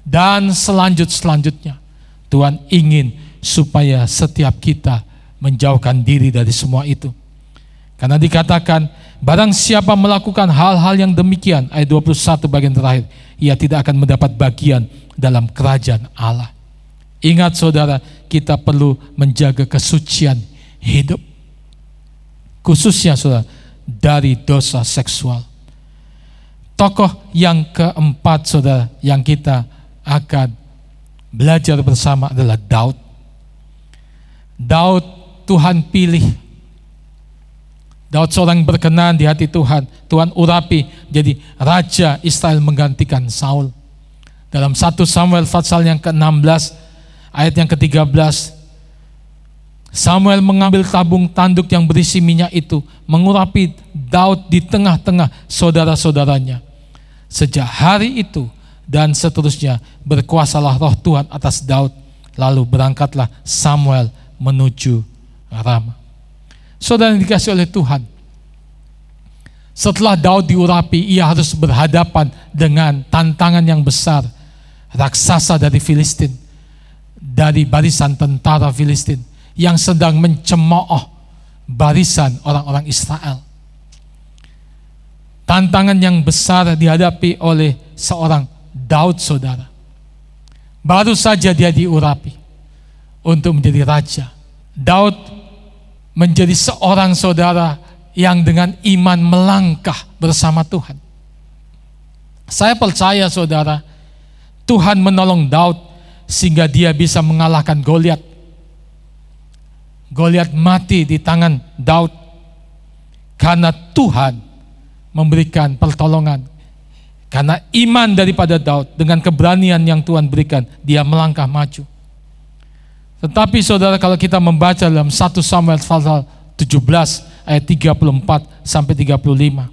dan selanjutnya. Tuhan ingin supaya setiap kita menjauhkan diri dari semua itu. Karena dikatakan, barang siapa melakukan hal-hal yang demikian, ayat 21 bagian terakhir, ia tidak akan mendapat bagian dalam kerajaan Allah. Ingat saudara, kita perlu menjaga kesucian hidup, khususnya saudara, dari dosa seksual. Tokoh yang keempat saudara yang kita akan belajar bersama adalah Daud. Daud Tuhan pilih Daud seorang yang berkenan di hati Tuhan. Tuhan urapi jadi raja Israel menggantikan Saul. Dalam 1 Samuel pasal yang ke-16 ayat yang ke-13, Samuel mengambil tabung tanduk yang berisi minyak itu, mengurapi Daud di tengah-tengah saudara-saudaranya. Sejak hari itu dan seterusnya berkuasalah roh Tuhan atas Daud. Lalu berangkatlah Samuel menuju Rama. Saudara yang dikasih oleh Tuhan, setelah Daud diurapi, ia harus berhadapan dengan tantangan yang besar. Raksasa dari Filistin, dari barisan tentara Filistin yang sedang mencemooh barisan orang-orang Israel. Tantangan yang besar dihadapi oleh seorang Daud, saudara. Baru saja dia diurapi untuk menjadi raja. Daud menjadi seorang saudara yang dengan iman melangkah bersama Tuhan. Saya percaya saudara, Tuhan menolong Daud sehingga dia bisa mengalahkan Goliat. Goliat mati di tangan Daud karena Tuhan memberikan pertolongan. Karena iman daripada Daud, dengan keberanian yang Tuhan berikan, dia melangkah maju. Tetapi saudara, kalau kita membaca dalam 1 Samuel pasal 17 ayat 34 sampai 35,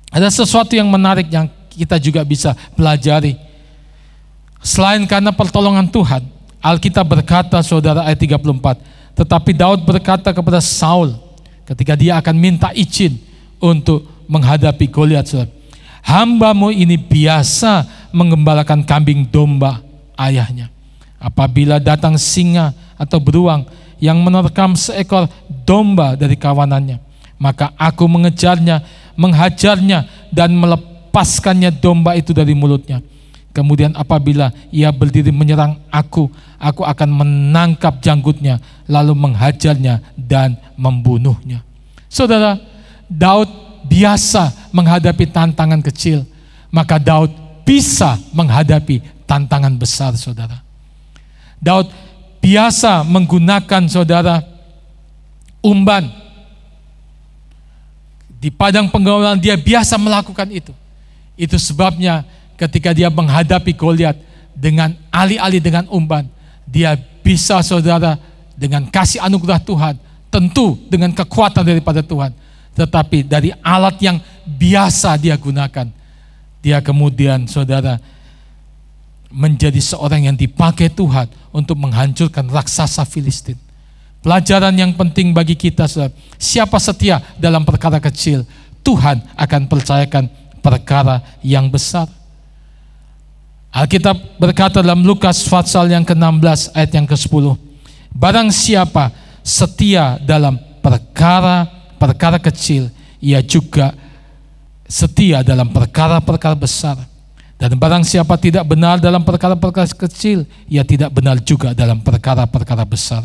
ada sesuatu yang menarik yang kita juga bisa pelajari. Selain karena pertolongan Tuhan, Alkitab berkata saudara ayat 34, tetapi Daud berkata kepada Saul ketika dia akan minta izin untuk menghadapi Goliat, saudara, hambamu ini biasa menggembalakan kambing domba ayahnya. Apabila datang singa atau beruang yang menerkam seekor domba dari kawanannya, maka aku mengejarnya, menghajarnya dan melepaskannya domba itu dari mulutnya. Kemudian apabila ia berdiri menyerang aku akan menangkap janggutnya, lalu menghajarnya dan membunuhnya. Saudara, Daud biasa menghadapi tantangan kecil, maka Daud bisa menghadapi tantangan besar, saudara. Daud biasa menggunakan saudara umban. Di padang penggaulan dia biasa melakukan itu. Itu sebabnya ketika dia menghadapi Goliat dengan alih-alih dengan umban, dia bisa saudara dengan kasih anugerah Tuhan, tentu dengan kekuatan daripada Tuhan, tetapi dari alat yang biasa dia gunakan, dia kemudian saudara menjadi seorang yang dipakai Tuhan untuk menghancurkan raksasa Filistin. Pelajaran yang penting bagi kita, saudara, siapa setia dalam perkara kecil, Tuhan akan percayakan perkara yang besar. Alkitab berkata dalam Lukas pasal yang ke-16 ayat yang ke-10, barang siapa setia dalam perkara kecil, ia juga setia dalam perkara-perkara besar. Dan barang siapa tidak benar dalam perkara-perkara kecil, ia tidak benar juga dalam perkara-perkara besar.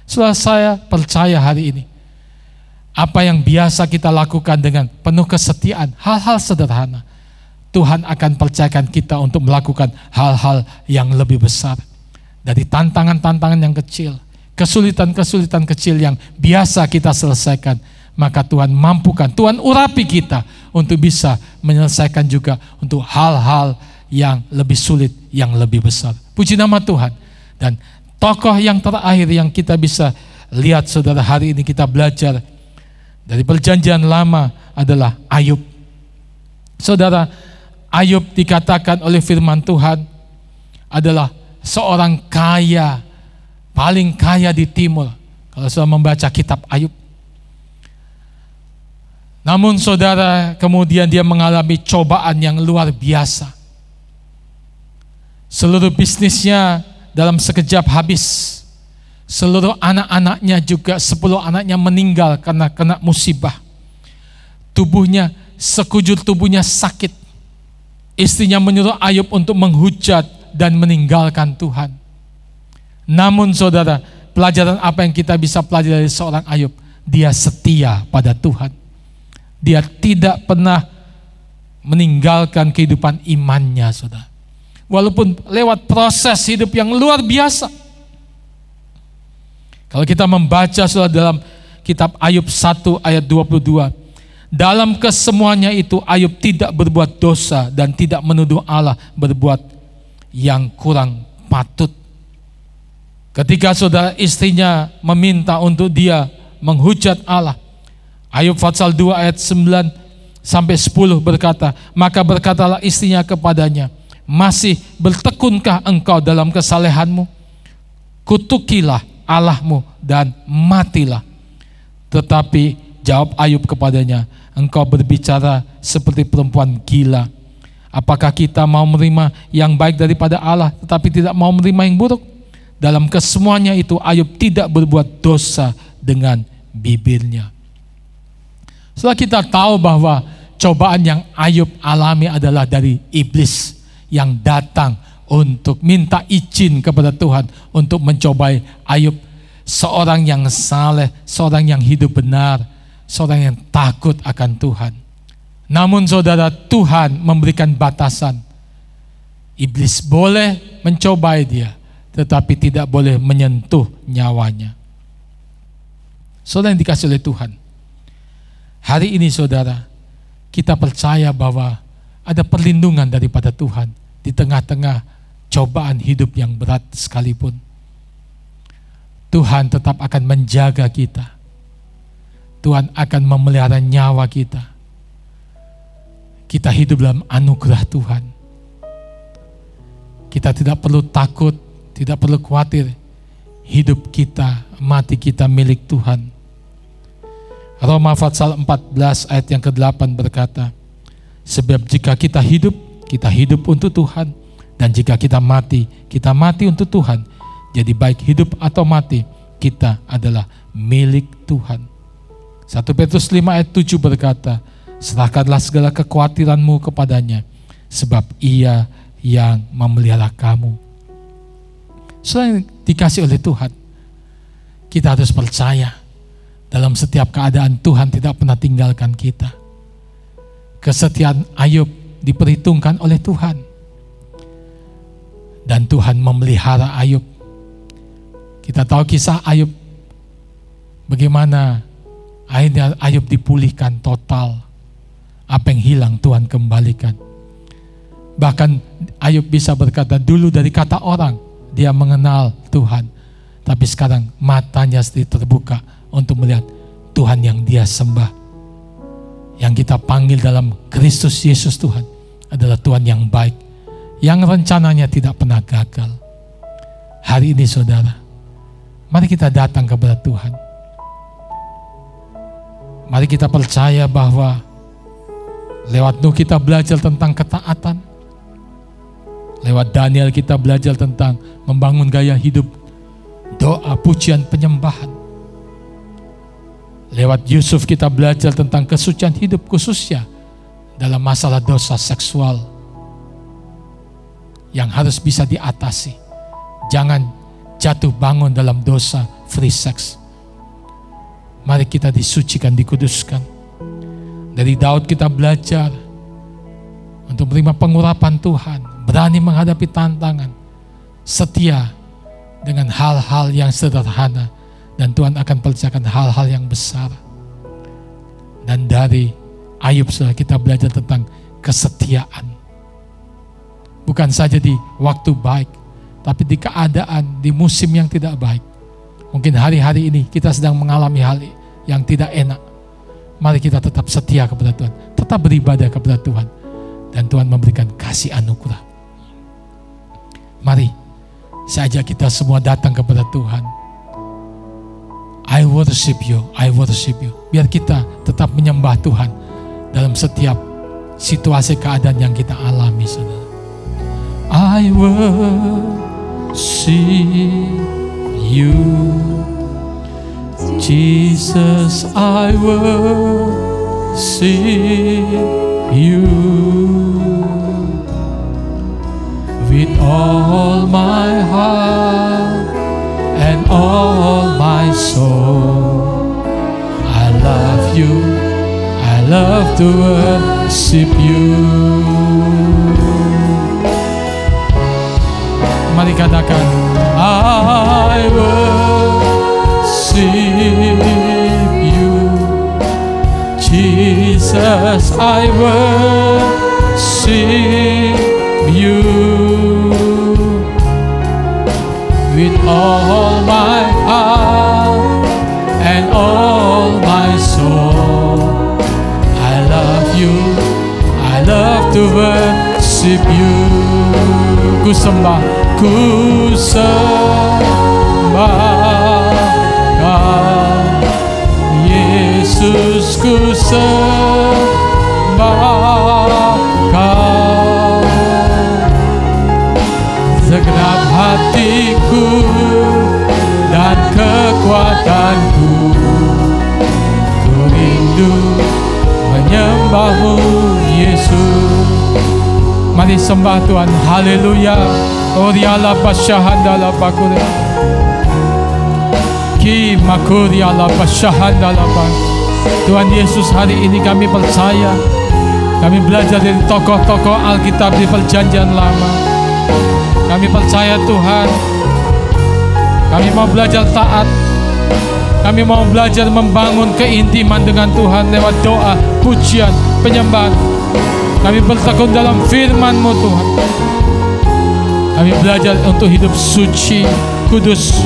Saudara, saya percaya hari ini, apa yang biasa kita lakukan dengan penuh kesetiaan, hal-hal sederhana, Tuhan akan percayakan kita untuk melakukan hal-hal yang lebih besar. Dari tantangan-tantangan yang kecil, kesulitan-kesulitan kecil yang biasa kita selesaikan, maka Tuhan mampukan, Tuhan urapi kita untuk bisa menyelesaikan juga untuk hal-hal yang lebih sulit, yang lebih besar. Puji nama Tuhan. Dan tokoh yang terakhir yang kita bisa lihat, saudara, hari ini kita belajar dari perjanjian lama adalah Ayub. Saudara, Ayub dikatakan oleh firman Tuhan adalah seorang kaya, paling kaya di timur. Kalau saudara membaca kitab Ayub. Namun saudara, kemudian dia mengalami cobaan yang luar biasa. Seluruh bisnisnya dalam sekejap habis. Seluruh anak-anaknya juga, 10 anaknya meninggal karena kena musibah. Tubuhnya, sekujur tubuhnya sakit. Istrinya menyuruh Ayub untuk menghujat dan meninggalkan Tuhan. Namun saudara, pelajaran apa yang kita bisa pelajari dari seorang Ayub? Dia setia pada Tuhan. Dia tidak pernah meninggalkan kehidupan imannya, saudara. Walaupun lewat proses hidup yang luar biasa. Kalau kita membaca saudara dalam kitab Ayub 1 ayat 22. Dalam kesemuanya itu Ayub tidak berbuat dosa dan tidak menuduh Allah berbuat yang kurang patut. Ketika saudara istrinya meminta untuk dia menghujat Allah, Ayub pasal 2 ayat 9 sampai 10 berkata, maka berkatalah istrinya kepadanya, masih bertekunkah engkau dalam kesalehanmu? Kutukilah Allahmu dan matilah. Tetapi jawab Ayub kepadanya, engkau berbicara seperti perempuan gila. Apakah kita mau menerima yang baik daripada Allah tetapi tidak mau menerima yang buruk? Dalam kesemuanya itu Ayub tidak berbuat dosa dengan bibirnya. Setelah kita tahu bahwa cobaan yang Ayub alami adalah dari iblis yang datang untuk minta izin kepada Tuhan untuk mencobai Ayub, seorang yang saleh, seorang yang hidup benar, seorang yang takut akan Tuhan. Namun saudara, Tuhan memberikan batasan. Iblis boleh mencobai dia, tetapi tidak boleh menyentuh nyawanya. Saudara yang dikasih oleh Tuhan, hari ini saudara, kita percaya bahwa ada perlindungan daripada Tuhan di tengah-tengah cobaan hidup yang berat sekalipun. Tuhan tetap akan menjaga kita. Tuhan akan memelihara nyawa kita. Kita hidup dalam anugerah Tuhan. Kita tidak perlu takut, tidak perlu khawatir. Hidup kita, mati kita milik Tuhan. Roma pasal 14 ayat yang ke-8 berkata, sebab jika kita hidup untuk Tuhan, dan jika kita mati untuk Tuhan. Jadi baik hidup atau mati, kita adalah milik Tuhan. 1 Petrus 5 ayat 7 berkata, serahkanlah segala kekhawatiranmu kepadanya, sebab ia yang memelihara kamu. Selain dikasih oleh Tuhan, kita harus percaya dalam setiap keadaan Tuhan tidak pernah tinggalkan kita. Kesetiaan Ayub diperhitungkan oleh Tuhan. Dan Tuhan memelihara Ayub. Kita tahu kisah Ayub, bagaimana akhirnya Ayub dipulihkan total. Apa yang hilang Tuhan kembalikan. Bahkan Ayub bisa berkata, dulu dari kata orang dia mengenal Tuhan, tapi sekarang matanya sedikit terbuka untuk melihat Tuhan yang dia sembah, yang kita panggil dalam Kristus Yesus Tuhan adalah Tuhan yang baik, yang rencananya tidak pernah gagal. Hari ini saudara, mari kita datang kepada Tuhan. Mari kita percaya bahwa lewat Nuh kita belajar tentang ketaatan. Lewat Daniel kita belajar tentang membangun gaya hidup, doa, pujian, penyembahan. Lewat Yusuf kita belajar tentang kesucian hidup, khususnya dalam masalah dosa seksual yang harus bisa diatasi. Jangan jatuh bangun dalam dosa free sex. Mari kita disucikan, dikuduskan. Dari Daud kita belajar untuk menerima pengurapan Tuhan, berani menghadapi tantangan, setia dengan hal-hal yang sederhana, dan Tuhan akan percayakan hal-hal yang besar. Dan dari Ayub kita belajar tentang kesetiaan. Bukan saja di waktu baik, tapi di keadaan, di musim yang tidak baik. Mungkin hari-hari ini kita sedang mengalami hal yang tidak enak. Mari kita tetap setia kepada Tuhan, tetap beribadah kepada Tuhan, dan Tuhan memberikan kasih anugerah. Mari saya ajak kita semua datang kepada Tuhan. I worship you, I worship you. Biar kita tetap menyembah Tuhan dalam setiap situasi keadaan yang kita alami, saudara. I worship you, Jesus, I worship you with all my heart and all my soul. I love you, I love to worship you. Mari katakan, I worship Jesus, I worship you with all my heart and all my soul. I love you, I love to worship you. Ku sembah Yesus, ku sembah Kau. Segenap hatiku dan kekuatanku, ku rindu menyembah-Mu Yesus. Mari sembah Tuhan, haleluya. Oriala pasyahanda bakure ki makuriala pasyahanda bak. Tuhan Yesus, hari ini kami percaya, kami belajar dari tokoh-tokoh Alkitab di Perjanjian Lama. Kami percaya Tuhan, kami mau belajar taat, kami mau belajar membangun keintiman dengan Tuhan lewat doa, pujian, penyembahan. Kami bertekun dalam firman-Mu Tuhan. Kami belajar untuk hidup suci, kudus.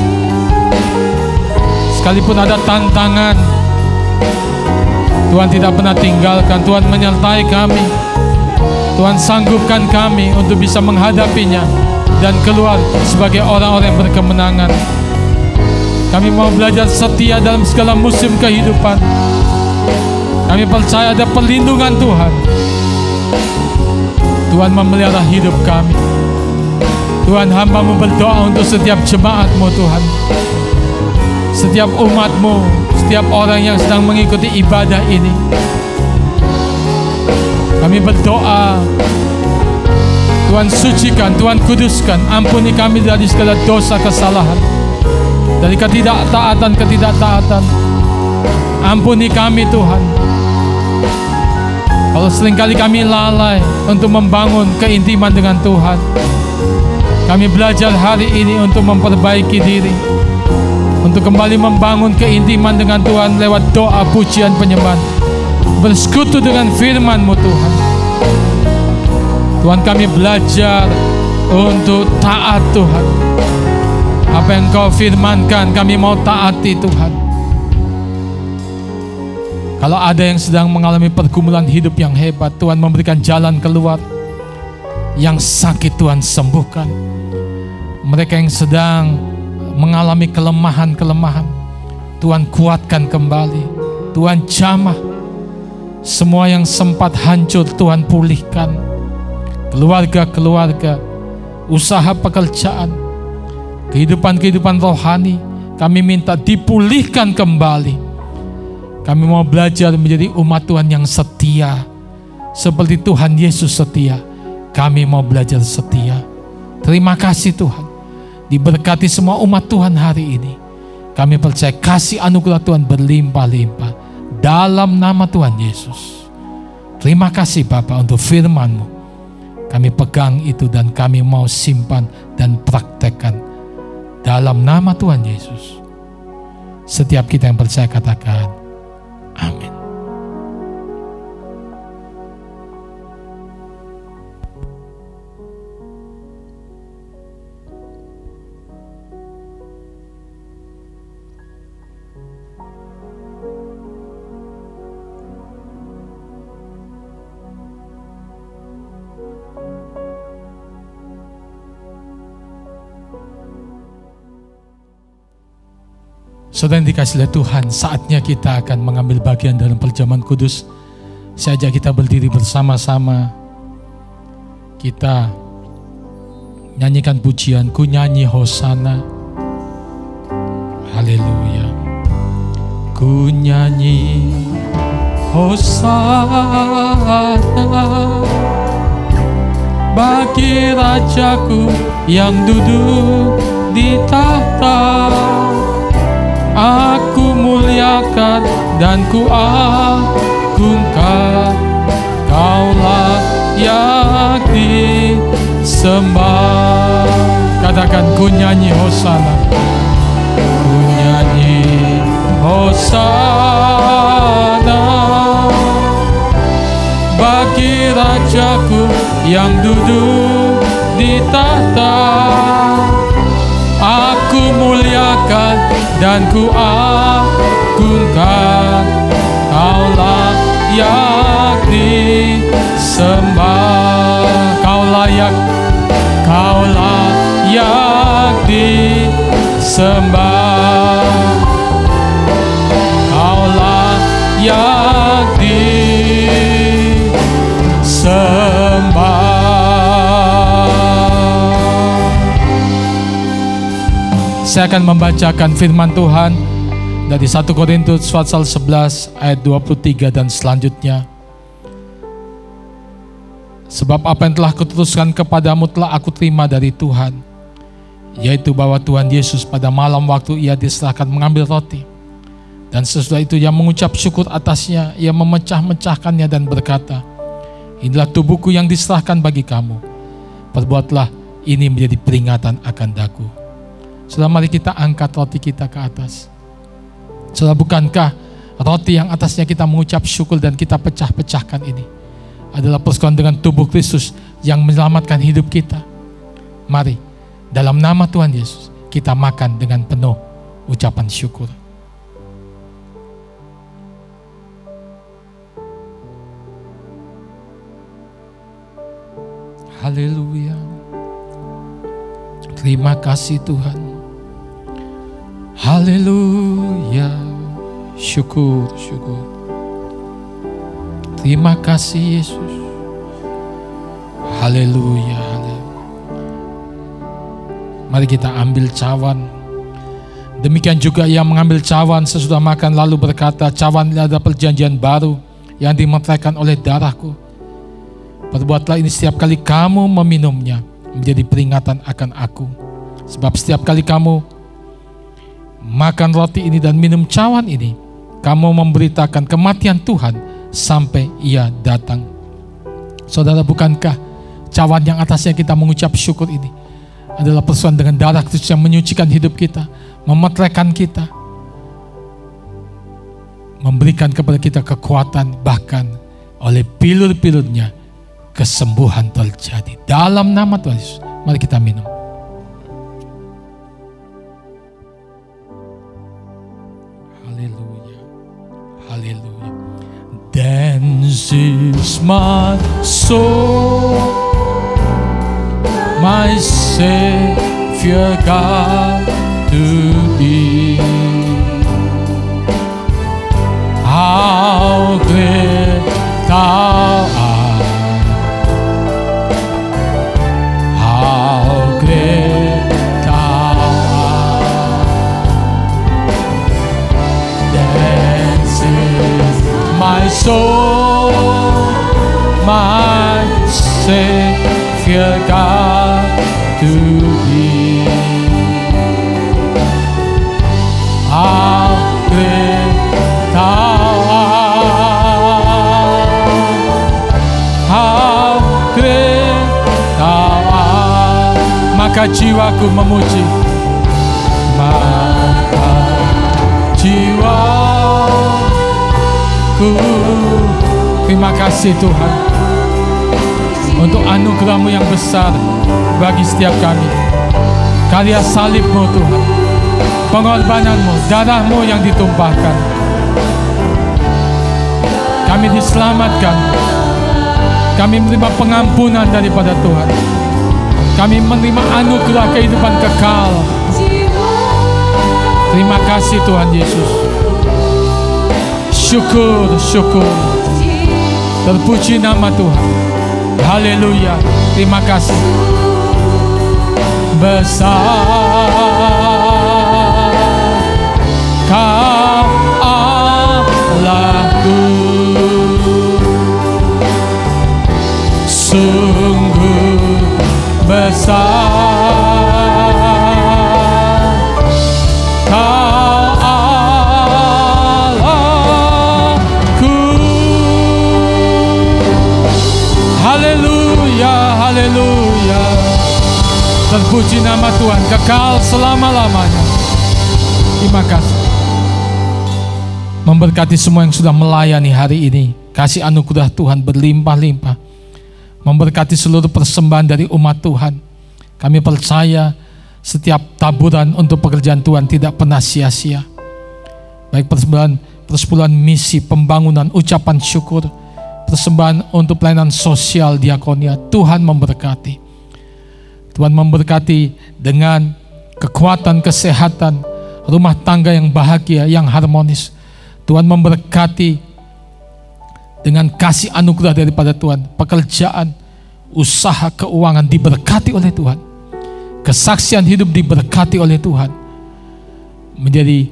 Sekalipun ada tantangan, Tuhan tidak pernah tinggalkan. Tuhan menyertai kami. Tuhan sanggupkan kami untuk bisa menghadapinya dan keluar sebagai orang-orang yang berkemenangan. Kami mau belajar setia dalam segala musim kehidupan. Kami percaya ada perlindungan Tuhan. Tuhan memelihara hidup kami. Tuhan, hamba-Mu berdoa untuk setiap jemaat-Mu Tuhan, setiap umat-Mu, setiap orang yang sedang mengikuti ibadah ini. Kami berdoa, Tuhan sucikan, Tuhan kuduskan, ampuni kami dari segala dosa kesalahan, dari ketidaktaatan. Ampuni kami Tuhan, kalau seringkali kami lalai untuk membangun keintiman dengan Tuhan. Kami belajar hari ini untuk memperbaiki diri, untuk kembali membangun keintiman dengan Tuhan lewat doa, pujian, penyembahan, bersekutu dengan firman-Mu Tuhan. Tuhan, kami belajar untuk taat Tuhan. Apa yang Kau firmankan, kami mau taati Tuhan. Kalau ada yang sedang mengalami pergumulan hidup yang hebat, Tuhan memberikan jalan keluar. Yang sakit Tuhan sembuhkan. Mereka yang sedang mengalami kelemahan-kelemahan, Tuhan kuatkan kembali. Tuhan jamah. Semua yang sempat hancur Tuhan pulihkan. Keluarga-keluarga, usaha pekerjaan, kehidupan-kehidupan rohani, kami minta dipulihkan kembali. Kami mau belajar menjadi umat Tuhan yang setia. Seperti Tuhan Yesus setia, kami mau belajar setia. Terima kasih Tuhan. Diberkati semua umat Tuhan hari ini. Kami percaya kasih anugerah Tuhan berlimpah-limpah dalam nama Tuhan Yesus. Terima kasih Bapa untuk firman-Mu. Kami pegang itu dan kami mau simpan dan praktekkan dalam nama Tuhan Yesus. Setiap kita yang percaya katakan amin. Saudara yang dikasihi oleh Tuhan, saatnya kita akan mengambil bagian dalam perjamuan kudus. Saya ajak kita berdiri bersama-sama. Kita nyanyikan pujian, ku nyanyi Hosana. Haleluya. Ku nyanyi Hosana bagi Rajaku yang duduk di tahta. Aku muliakan dan ku agungkan, Kaulah yang disembah. Katakan, ku nyanyi Hosana. Ku nyanyi Hosana yang duduk di tahta. Aku muliakan dan ku agungkan, Kau layak disembah. Kau layak disembah. Kau layak disembah. Saya akan membacakan firman Tuhan dari 1 Korintus pasal 11 ayat 23 dan selanjutnya. Sebab apa yang telah kuteruskan kepadamu telah aku terima dari Tuhan, yaitu bahwa Tuhan Yesus pada malam waktu ia diserahkan mengambil roti, dan sesudah itu ia mengucap syukur atasnya, ia memecah-mecahkannya dan berkata, inilah tubuhku yang diserahkan bagi kamu, perbuatlah ini menjadi peringatan akan daku. Saudara, mari kita angkat roti kita ke atas. Saudara, bukankah roti yang atasnya kita mengucap syukur dan kita pecah-pecahkan ini adalah persekutuan dengan tubuh Kristus yang menyelamatkan hidup kita? Mari, dalam nama Tuhan Yesus, kita makan dengan penuh ucapan syukur. Haleluya. Terima kasih Tuhan. Haleluya. Syukur, syukur. Terima kasih Yesus. Haleluya. Mari kita ambil cawan. Demikian juga ia mengambil cawan sesudah makan lalu berkata, cawan ini adalah perjanjian baru yang dimeteraikan oleh darahku. Perbuatlah ini setiap kali kamu meminumnya menjadi peringatan akan aku. Sebab setiap kali kamu makan roti ini dan minum cawan ini, kamu memberitakan kematian Tuhan sampai ia datang. Saudara, bukankah cawan yang atasnya kita mengucap syukur ini adalah persekutuan dengan darah Kristus yang menyucikan hidup kita, memeteraikan kita, memberikan kepada kita kekuatan, bahkan oleh pilur-pilurnya kesembuhan terjadi. Dalam nama Tuhan Yesus, mari kita minum. Haleluya, haleluya. Dance is my soul, my Savior God to thee. How great thou art, how great thou art. Dances my soul, my Savior God to thee. How great thou art, how great thou art. Maka jiwaku memuji, maka jiwaku. Terima kasih Tuhan untuk anugerah-Mu yang besar bagi setiap kami. Karya salib-Mu Tuhan, pengorbanan-Mu, darah-Mu yang ditumpahkan. Kami diselamatkan, kami menerima pengampunan daripada Tuhan, kami menerima anugerah kehidupan kekal. Terima kasih Tuhan Yesus. Syukur, syukur. Terpuji nama Tuhan. Haleluya. Terima kasih. Besar Kau Allahku, sungguh besar Kau Allahku. Haleluya, haleluya. Terpuji nama Tuhan kekal selama-lamanya. Terima kasih. Memberkati semua yang sudah melayani hari ini. Kasih anugerah Tuhan berlimpah-limpah memberkati seluruh persembahan dari umat Tuhan. Kami percaya setiap taburan untuk pekerjaan Tuhan tidak pernah sia-sia. Baik persembahan misi, pembangunan, ucapan syukur, persembahan untuk pelayanan sosial diakonia, Tuhan memberkati. Tuhan memberkati dengan kekuatan, kesehatan, rumah tangga yang bahagia, yang harmonis. Tuhan memberkati dengan kasih anugerah daripada Tuhan. Pekerjaan, usaha, keuangan diberkati oleh Tuhan. Kesaksian hidup diberkati oleh Tuhan. Menjadi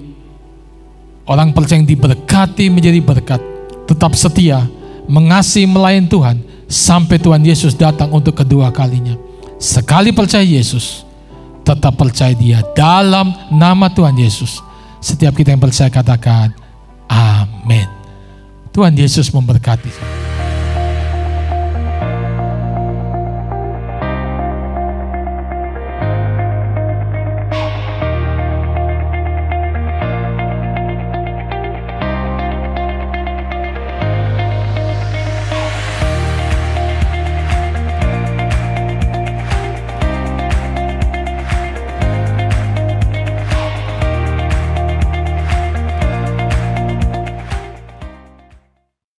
orang percaya yang diberkati, menjadi berkat. Tetap setia, mengasihi, melayani Tuhan sampai Tuhan Yesus datang untuk kedua kalinya. Sekali percaya Yesus, tetap percaya Dia. Dalam nama Tuhan Yesus, setiap kita yang percaya katakan amin. Tuhan Yesus memberkati.